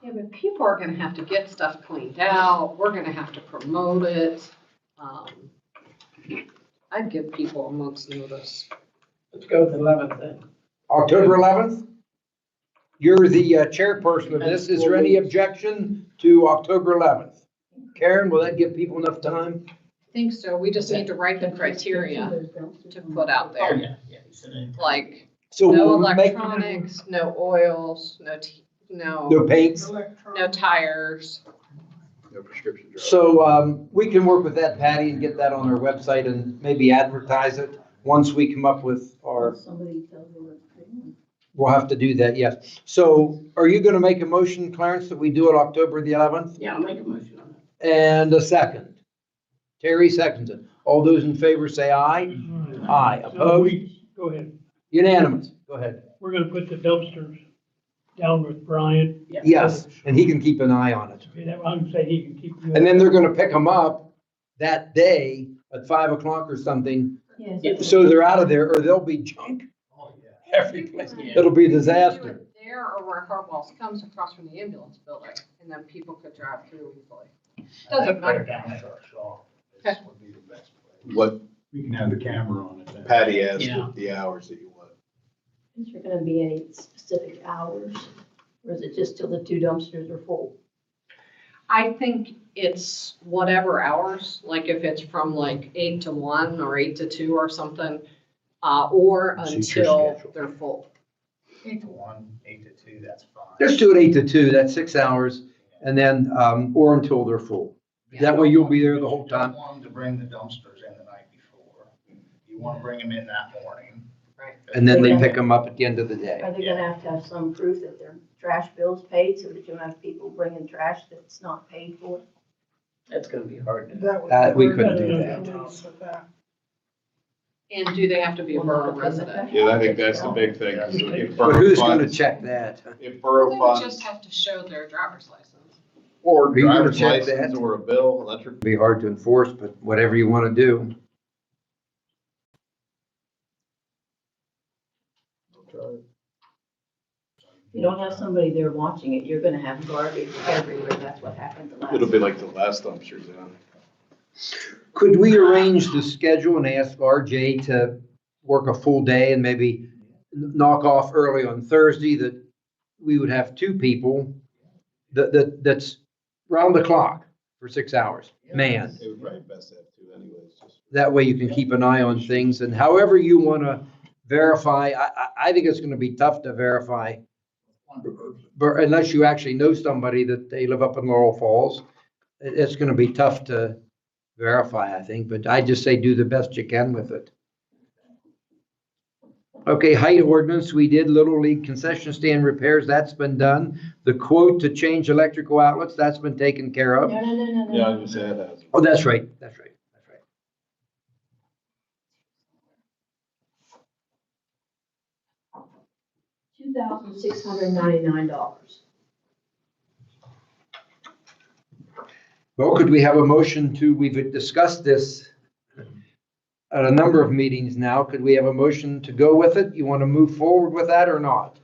B: Yeah, but people are gonna have to get stuff cleaned out. We're gonna have to promote it. I'd give people a month's notice.
P: Let's go with the 11th then.
A: October 11th? You're the chairperson of this. Is there any objection to October 11th? Karen, will that give people enough time?
B: I think so. We just need to write the criteria to put out
P: Oh,
B: there.
P: yeah, yeah. he said it.
B: Like,
A: So
B: no
A: we'll make
B: electronics, no oils, no
A: no paints.
B: no tires.
L: No prescription drugs.
A: So we can work with that, Patty, and get that on our website and maybe advertise it once we come up with our,
O: Somebody tells me what's going
A: we'll have to do that, yes. So are you going to make a motion, Clarence, that we do it October the 11th?
P: Yeah, I'll make a motion on that.
A: And a second. Terry seconds it. All those in favor say aye. Aye.
Q: So
A: Opposed?
Q: go ahead.
A: Unanimous. Go ahead.
Q: We're gonna put the dumpsters down with Brian.
A: Yes, and he can keep an eye on it.
Q: Okay, that, I would say he can keep.
A: And then they're gonna pick them up that day at 5 o'clock or something.
O: on. Yes.
A: So they're out of there or they'll be junk every place. It'll be a disaster.
B: There or where Hartwell's comes across from the ambulance building, and then people could drive through easily. Doesn't matter. Okay.
L: What
S: We can have the camera on it then.
L: Patty asked,
P: Yeah.
L: the hours that you want.
O: Is there gonna be any specific hours, or is it just till the 2 dumpsters are full?
B: I think it's whatever hours, like if it's from like 8 to 1 or 8 to 2 or something, or
T: Suit your
B: until
T: schedule.
B: they're full.
T: 8 to 1, 8 to 2, that's fine.
A: Just do it 8 to 2, that's 6 hours. And then, or until they're full. That way you'll be there the whole
T: You don't
A: time.
T: want them to bring the dumpsters in the night before. You want to bring them in that morning.
B: Right.
A: And then they pick them up at the end of the day.
O: Are they gonna have some proof that they're trash bills paid so that you don't have people bringing trash that's not paid for?
P: That's gonna be hard to do.
A: We couldn't do that.
G: that.
B: And do they have to be a borough resident?
L: Yeah, I think that's the big thing. 'Cause if
A: But
L: borough
A: who's gonna
L: funds-
A: check that?
L: If borough
B: They would
L: funds,
B: just have to show their driver's license.
L: or
A: Are you gonna
L: driver's
A: check
L: license,
A: that?
L: or a bill, electric.
A: Be hard to enforce, but whatever you wanna do.
O: If you don't have somebody there watching it, you're gonna have garbage everywhere. That's what happened the last.
L: It'll be like the last dumpsters down.
A: Could we arrange the schedule and ask RJ to work a full day and maybe knock off early on Thursday, that we would have two people that's round the clock for 6 hours, man.
L: It would probably be best to have two anyways, just.
A: That way you can keep an eye on things, and however you want to verify, I think it's going to be tough to verify. But unless you actually know somebody that they live up in Laurel Falls, it's going to be tough to verify, I think, but I just say do the best you can with it. Okay, height ordinance, we did Little League concession stand repairs, that's been done. The quote to change electrical outlets, that's been taken care of.
O: No.
L: Yeah, I was gonna say that.
A: Oh, that's right, that's right.
O: $2,699.
A: Well, could we have a motion to, we've discussed this at a number of meetings now. Could we have a motion to go with it? You want to move forward with that or not?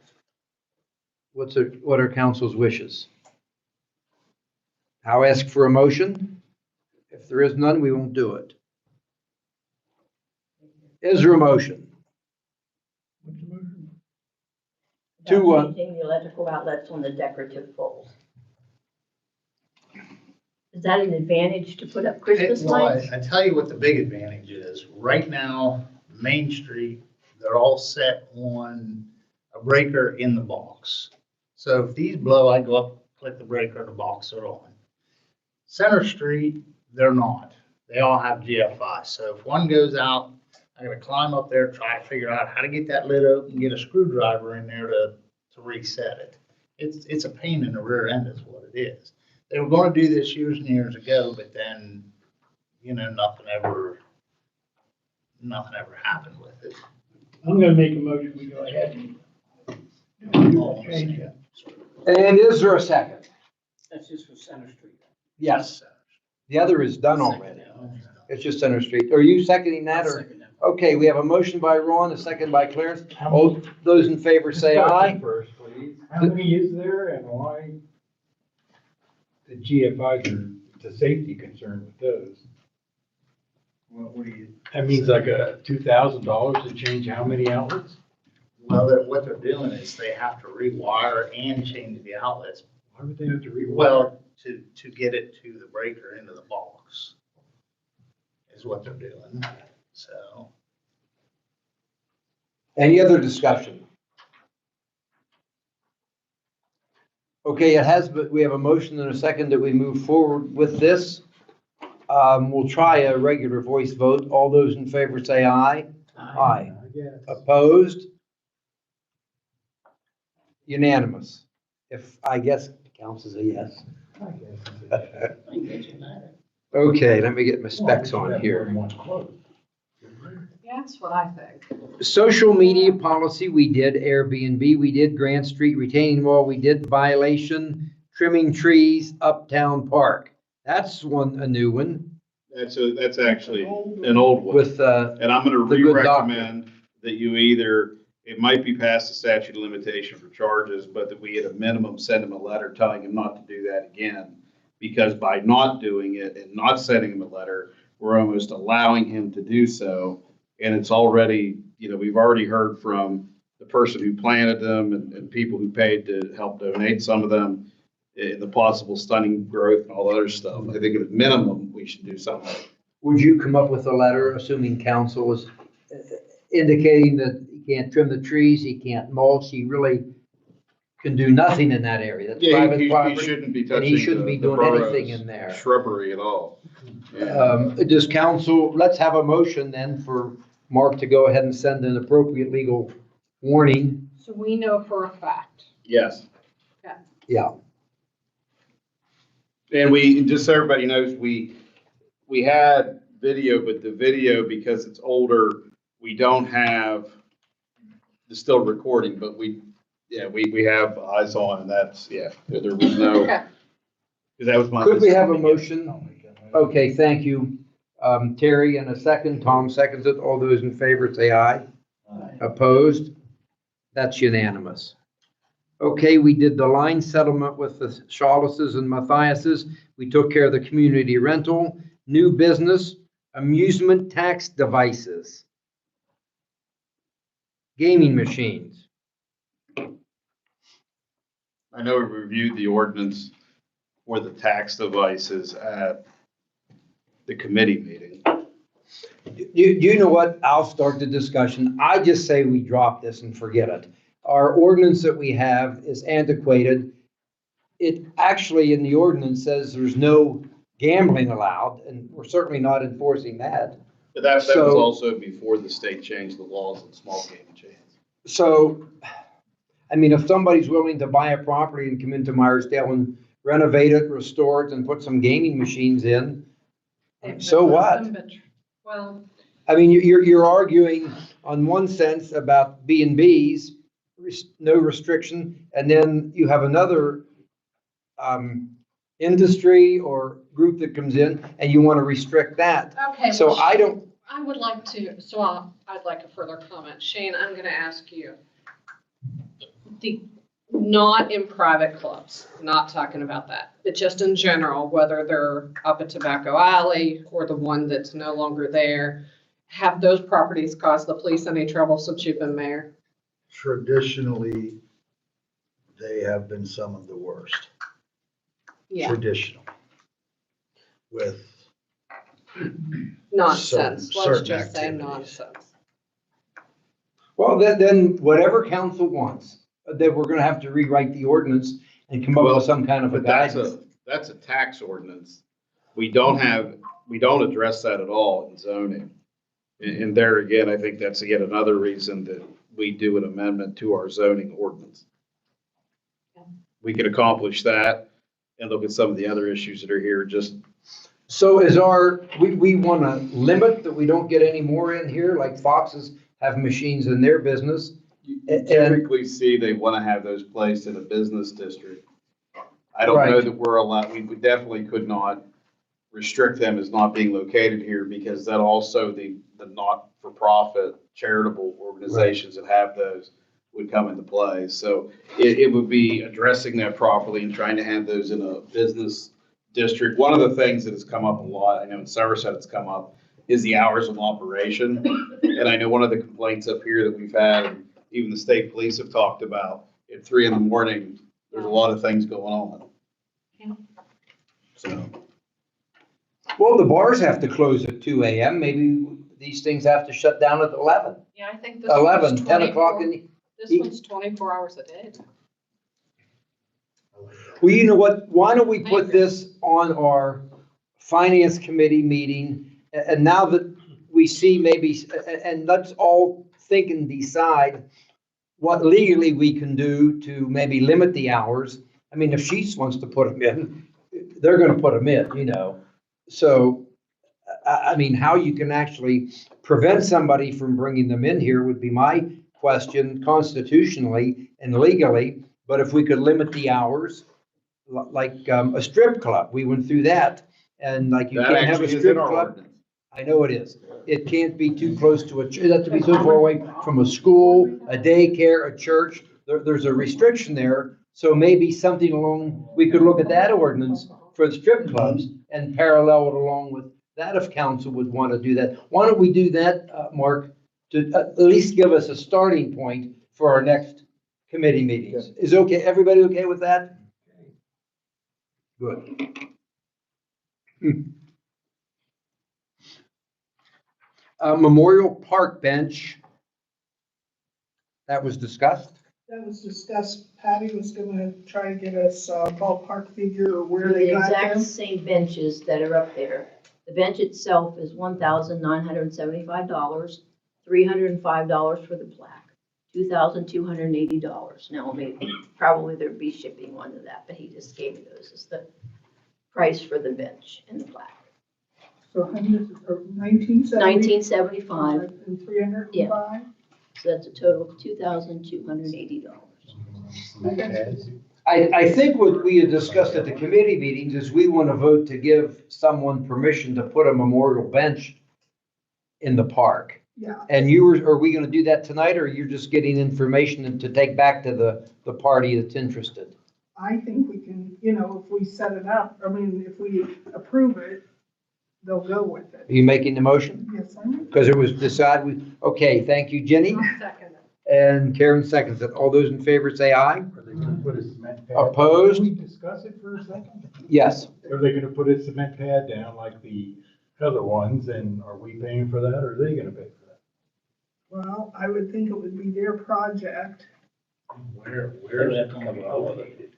A: What are council's wishes? I'll ask for a motion. If there is none, we won't do it. Is there a motion?
O: About changing the electrical outlets on the decorative poles. Is that an advantage to put up Christmas
T: Well,
O: lights?
T: I tell you what the big advantage is. Right now, Main Street, they're all set on a breaker in the box. So if these blow, I go up, click the breaker, the box are on. Center Street, they're not. They all have GFI. So if one goes out, I gotta climb up there, try to figure out how to get that lid open, get a screwdriver in there to reset it. It's a pain in the rear end is what it is. They were gonna do this years and years ago, but then, nothing ever happened with it.
Q: I'm gonna make a motion, we go ahead and change it.
A: And is there a second?
P: That's just for Center Street.
A: Yes. The other is done already. It's just Center Street. Are you seconding that or? Okay, we have a motion by Ron, a second by Clarence. All those in favor say aye.
S: First, please. How many is there and why the GFIs are the safety concern with those?
T: What do you?
S: That means like $2,000 to change how many outlets?
T: Well, what they're doing is they have to rewire and change the outlets.
S: Why would they have to rewire?
T: Well, to get it to the breaker into the box is what they're doing, so.
A: Any other discussion? Okay, but we have a motion and a second that we move forward with this. We'll try a regular voice vote. All those in favor say aye. Aye. Opposed? Unanimous. If, I guess, counts as a yes. Okay, let me get my specs on here.
B: Yeah, that's what I think.
A: Social media policy, we did Airbnb, we did Grant Street retaining wall, we did violation, trimming trees, Uptown Park. That's a new one.
L: That's actually an old one.
A: With,
L: and I'm gonna
A: the good doctor.
L: re-recommend that you either, it might be past the statute of limitation for charges, but that we at a minimum send him a letter telling him not to do that again. Because by not doing it and not sending him a letter, we're almost allowing him to do so. And it's already, we've already heard from the person who planted them and people who paid to help donate some of them, the possible stunning growth and all other stuff. I think at a minimum, we should do something.
A: Would you come up with a letter, assuming council is indicating that he can't trim the trees, he can't mulch, he really can do nothing in that area? That's
L: Yeah,
A: private
L: he
A: property.
L: shouldn't be
A: And
L: touching
A: he shouldn't be
L: the
A: doing
L: borough's
A: anything in there.
L: shrubbery at all. Yeah.
A: Does council, let's have a motion then for Mark to go ahead and send an appropriate legal warning.
B: So we know for a fact.
L: Yes.
A: Yeah.
L: And we, just so everybody knows, we had video, but the video, because it's older, we don't have, it's still recording, but we have eyes on, and that's, there was no,
B: Okay.
L: because that was my.
A: Could we have a motion? Okay, thank you. Terry, and a second. Tom seconds it. All those in favor say aye. Opposed? That's unanimous. Okay, we did the line settlement with the Shawlesses and Mathiases. We took care of the community rental, new business, amusement tax devices, gaming machines.
L: I know we reviewed the ordinance for the tax devices at the committee meeting.
A: You know what? I'll start the discussion. I just say we drop this and forget it. Our ordinance that we have is antiquated. It actually in the ordinance says there's no gambling allowed, and we're certainly not enforcing that.
L: But that was
A: So-
L: also before the state changed the laws on small gaming chains.
A: So, I mean, if somebody's willing to buy a property and come into Meyersdale and renovate it, restore it, and put some gaming machines in, so what?
B: Well,
A: I mean, you're arguing on one sense about B and Bs, no restriction, and then you have another industry or group that comes in and you want to restrict that.
B: okay.
A: So
B: well,
A: I don't,
B: I would like to, I'd like a further comment. Shane, I'm gonna ask you. Not in private clubs, not talking about that, but just in general, whether they're up at Tobacco Alley or the one that's no longer there, have those properties caused the police any trouble since you've been mayor?
I: Traditionally, they have been some of the worst.
B: Yeah,
I: Traditional. With
B: nonsense, let's
I: certain
B: just say
I: activities.
B: nonsense.
A: well, then whatever council wants, that we're gonna have to rewrite the ordinance and come up with some kind of a
L: But that's
A: guidance.
L: that's a tax ordinance. We don't address that at all in zoning. And there again, I think that's yet another reason that we do an amendment to our zoning ordinance. We could accomplish that and look at some of the other issues that are here, just.
A: So we wanna limit that we don't get any more in here, like Foxes have machines in their business.
L: You
A: And-
L: typically see they want to have those placed in a business district. I don't know
A: Right.
L: that we're allowed, we definitely could not restrict them as not being located here, because that also the not-for-profit charitable organizations that have those would come into play. So it would be addressing that properly and trying to have those in a business district. One of the things that has come up a lot, I know in Somerset it's come up, is the hours of operation. And I know one of the complaints up here that we've had, and even the state police have talked about, at 3 in the morning, there's a lot of things going on. So,
A: Well, the bars have to close at 2 AM. Maybe these things have to shut down at 11,
B: Yeah, I think this one's
A: 11, 10 o'clock in the.
B: This one's 24 hours a day.
A: Well, you know what? Why don't we put this on our finance committee meeting? And now that we see maybe, and let's all think and decide what legally we can do to maybe limit the hours. I mean, if Sheets wants to put them in, they're gonna put them in, you know. So, I mean, how you can actually prevent somebody from bringing them in here would be my question constitutionally and legally. But if we could limit the hours, like a strip club, we went through that. And like you
L: that
A: can't have a
L: actually is in
A: strip
L: our
A: club.
L: ordinance.
A: I know it is. It can't be too close to it has to be so far away from a school, a daycare, a church. There's a restriction there. So maybe something along, we could look at that ordinance for the strip clubs and parallel it along with that if council would want to do that. Why don't we do that, Mark, to at least give us a starting point for our next committee meetings? Is okay, everybody okay with that? Good. Memorial Park bench. That was discussed.
G: That was discussed. Patty was gonna try to get us a ballpark figure of where
O: The
G: they got
O: exact
G: them.
O: same benches that are up there. The bench itself is $1,975, $305 for the plaque, $2,280. Now, maybe, probably there'd be shipping onto that, but he just gave me those as the price for the bench and the plaque.
G: So how much is it, 1970?
O: 1975,
G: And 305?
O: so that's a total of $2,280.
A: I think what we had discussed at the committee meetings is we want to vote to give someone permission to put a memorial bench in the park.
G: Yeah.
A: And are we gonna do that tonight, or you're just getting information and to take back to the party that's interested?
G: I think we can, you know, if we set it up, I mean, if we approve it, they'll go with it.
A: Are you making the motion?
G: Yes, I am.
A: Because it was decided, okay, thank you, Jenny.
B: Second.
A: And Karen seconds it. All those in favor say aye.
S: Are they gonna put a cement pad?
A: Opposed?
S: Can we discuss it for a second?
A: Yes.
S: Are they gonna put a cement pad down like the other ones, and are we paying for that, or are they gonna pay for that?
G: Well, I would think it would be their project.
S: Where's that gonna be located?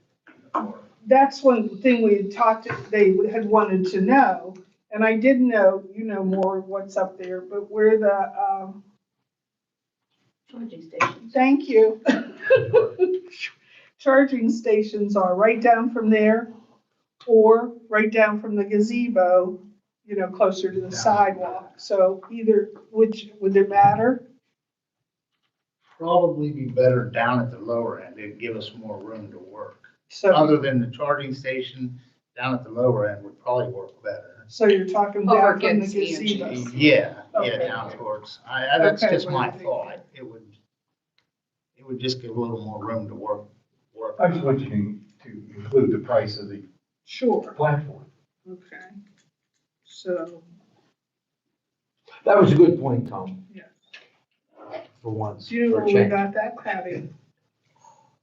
G: That's one thing we had talked, they had wanted to know, and I did know, you know more of what's up there, but where the,
O: Charging stations.
G: thank you. Charging stations are right down from there, or right down from the gazebo, you know, closer to the sidewalk. So either, which, would it matter?
T: Probably be better down at the lower end. It'd give us more room to work.
G: So,
T: Other than the charging station, down at the lower end would probably work better.
G: so you're talking
B: Over
G: down from the
B: against the
G: gazebo?
B: entrance.
T: Yeah,
G: Okay.
T: down towards, that's
G: Okay,
T: just
G: what
T: my
G: I'm thinking.
T: thought. It would just give a little more room to work.
S: I just want you to include the price of the
G: Sure,
S: platform.
G: okay. So,
A: That was a good point, Tom.
G: Yeah.
A: For once,
G: do you know
A: for a
G: where we
A: change.
G: got that, Patty?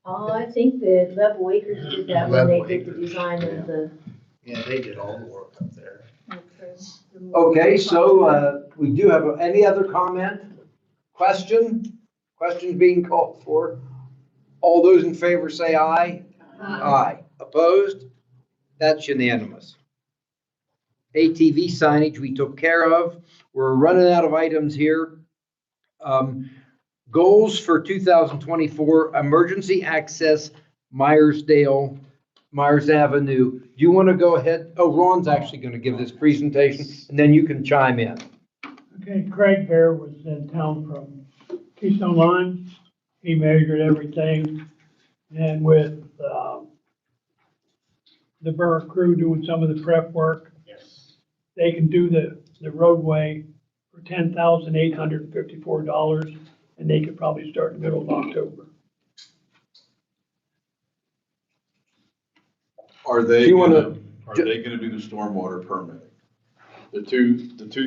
O: I think that Level Acres did that when they
T: Level
O: did the
T: Acres,
O: design of the.
T: Yeah, they did all the work up there.
G: Okay.
A: Okay, so, we do have, any other comment? Question? Question being called for? All those in favor say aye. Aye. Opposed? That's unanimous. ATV signage we took care of. We're running out of items here. Goals for 2024, emergency access, Myers Avenue. Do you want to go ahead? Oh, Ron's actually going to give this presentation, and then you can chime in.
Q: Okay, Craig Bear was in town from Keystone Line. He measured everything. And with, the borough crew doing some of the prep work,
T: Yes.
Q: they can do the roadway for $10,854, and they could probably start in the middle of October.
L: Are they
A: Do you wanna-
L: gonna, are they gonna do the stormwater permitting? The two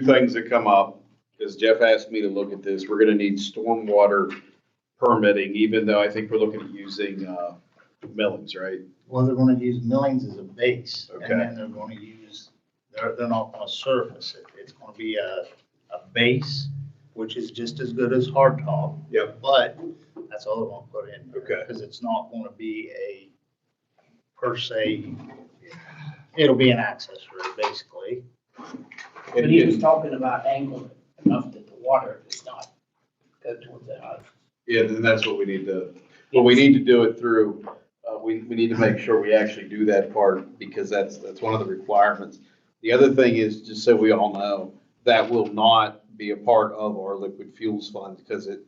L: things that come up, is Jeff asked me to look at this, we're gonna need stormwater permitting, even though I think we're looking at using, millings, right?
T: Well, they're gonna use millings as a base,
L: Okay.
T: and then they're gonna use, they're not gonna surface it. It's gonna be a base, which is just as good as hard top.
L: Yep.
T: But that's all they're gonna put in.
L: Okay.
T: Because it's not gonna be a, per se, it'll be an access road, basically.
P: But he was talking about angling it enough that the water does not go towards the house.
L: Yeah, then that's what we need to, well, we need to do it through, we need to make sure we actually do that part, because that's one of the requirements. The other thing is, just so we all know, that will not be a part of our liquid fuels fund, because it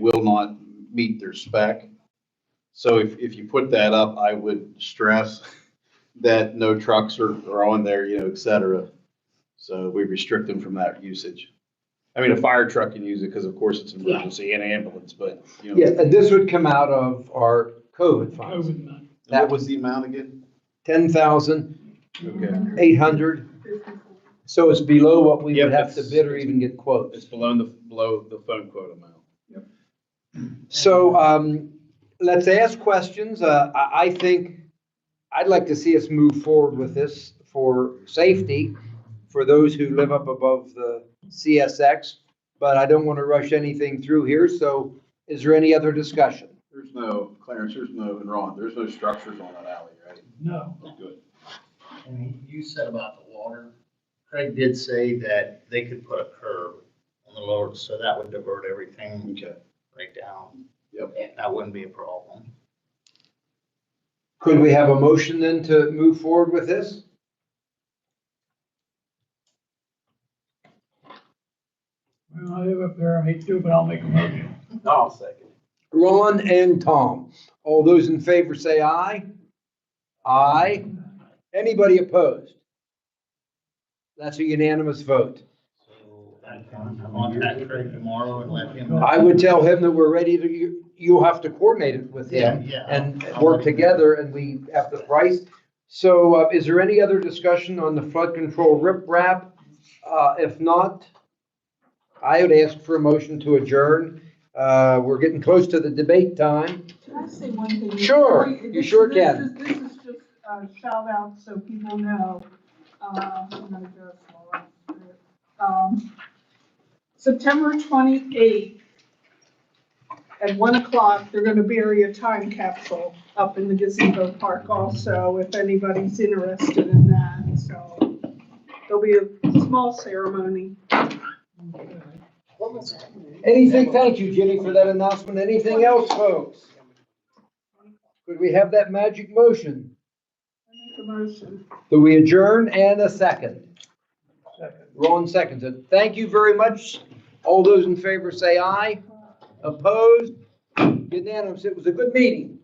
L: will not meet their spec. So if you put that up, I would stress that no trucks are on there, et cetera. So we restrict them from that usage. I mean, a fire truck can use it because of course it's an emergency and ambulance, but,
A: Yeah, and this would come out of our COVID funds.
Q: COVID money.
L: What was the amount again?
A: 10,800.
L: Okay.
A: So it's below what we
L: Yep,
A: would have to
L: it's-
A: bid or even get quotes.
L: It's below the phone quote amount.
A: So, let's ask questions. I think, I'd like to see us move forward with this for safety for those who live up above the CSX, but I don't want to rush anything through here. So is there any other discussion?
L: There's no, Clarence, and Ron, there's no structures on that alley, right?
Q: No.
L: Good.
T: And you said about the water, Craig did say that they could put a curb on the lower, so that would divert everything
L: Okay.
T: right down.
L: Yep.
T: That wouldn't be a problem.
A: Could we have a motion then to move forward with this?
Q: Well, I live up there, I hate to, but I'll make a motion.
N: I'll second.
A: Ron and Tom. All those in favor say aye. Aye. Anybody opposed? That's a unanimous vote.
T: So I can contact Craig tomorrow and let him know.
A: I would tell him that we're ready to, you'll have to coordinate it with him
T: Yeah,
A: and
T: I'll
A: work
T: let him know.
A: together and we have the price. So is there any other discussion on the flood control riprap? If not, I would ask for a motion to adjourn. We're getting close to the debate time.
G: Can I say one thing?
A: Sure, you sure can.
G: This is just a shout out so people know. I'm gonna go slower. September 28th at 1 o'clock, they're gonna bury a time capsule up in the gazebo park also, if anybody's interested in that. So there'll be a small ceremony.
A: Anything, thank you, Jenny, for that announcement. Anything else, folks? Could we have that magic motion?
G: Make a motion.
A: Do we adjourn and a second? Ron seconds it. Thank you very much. All those in favor say aye. Opposed? Unanimous. It was a good meeting.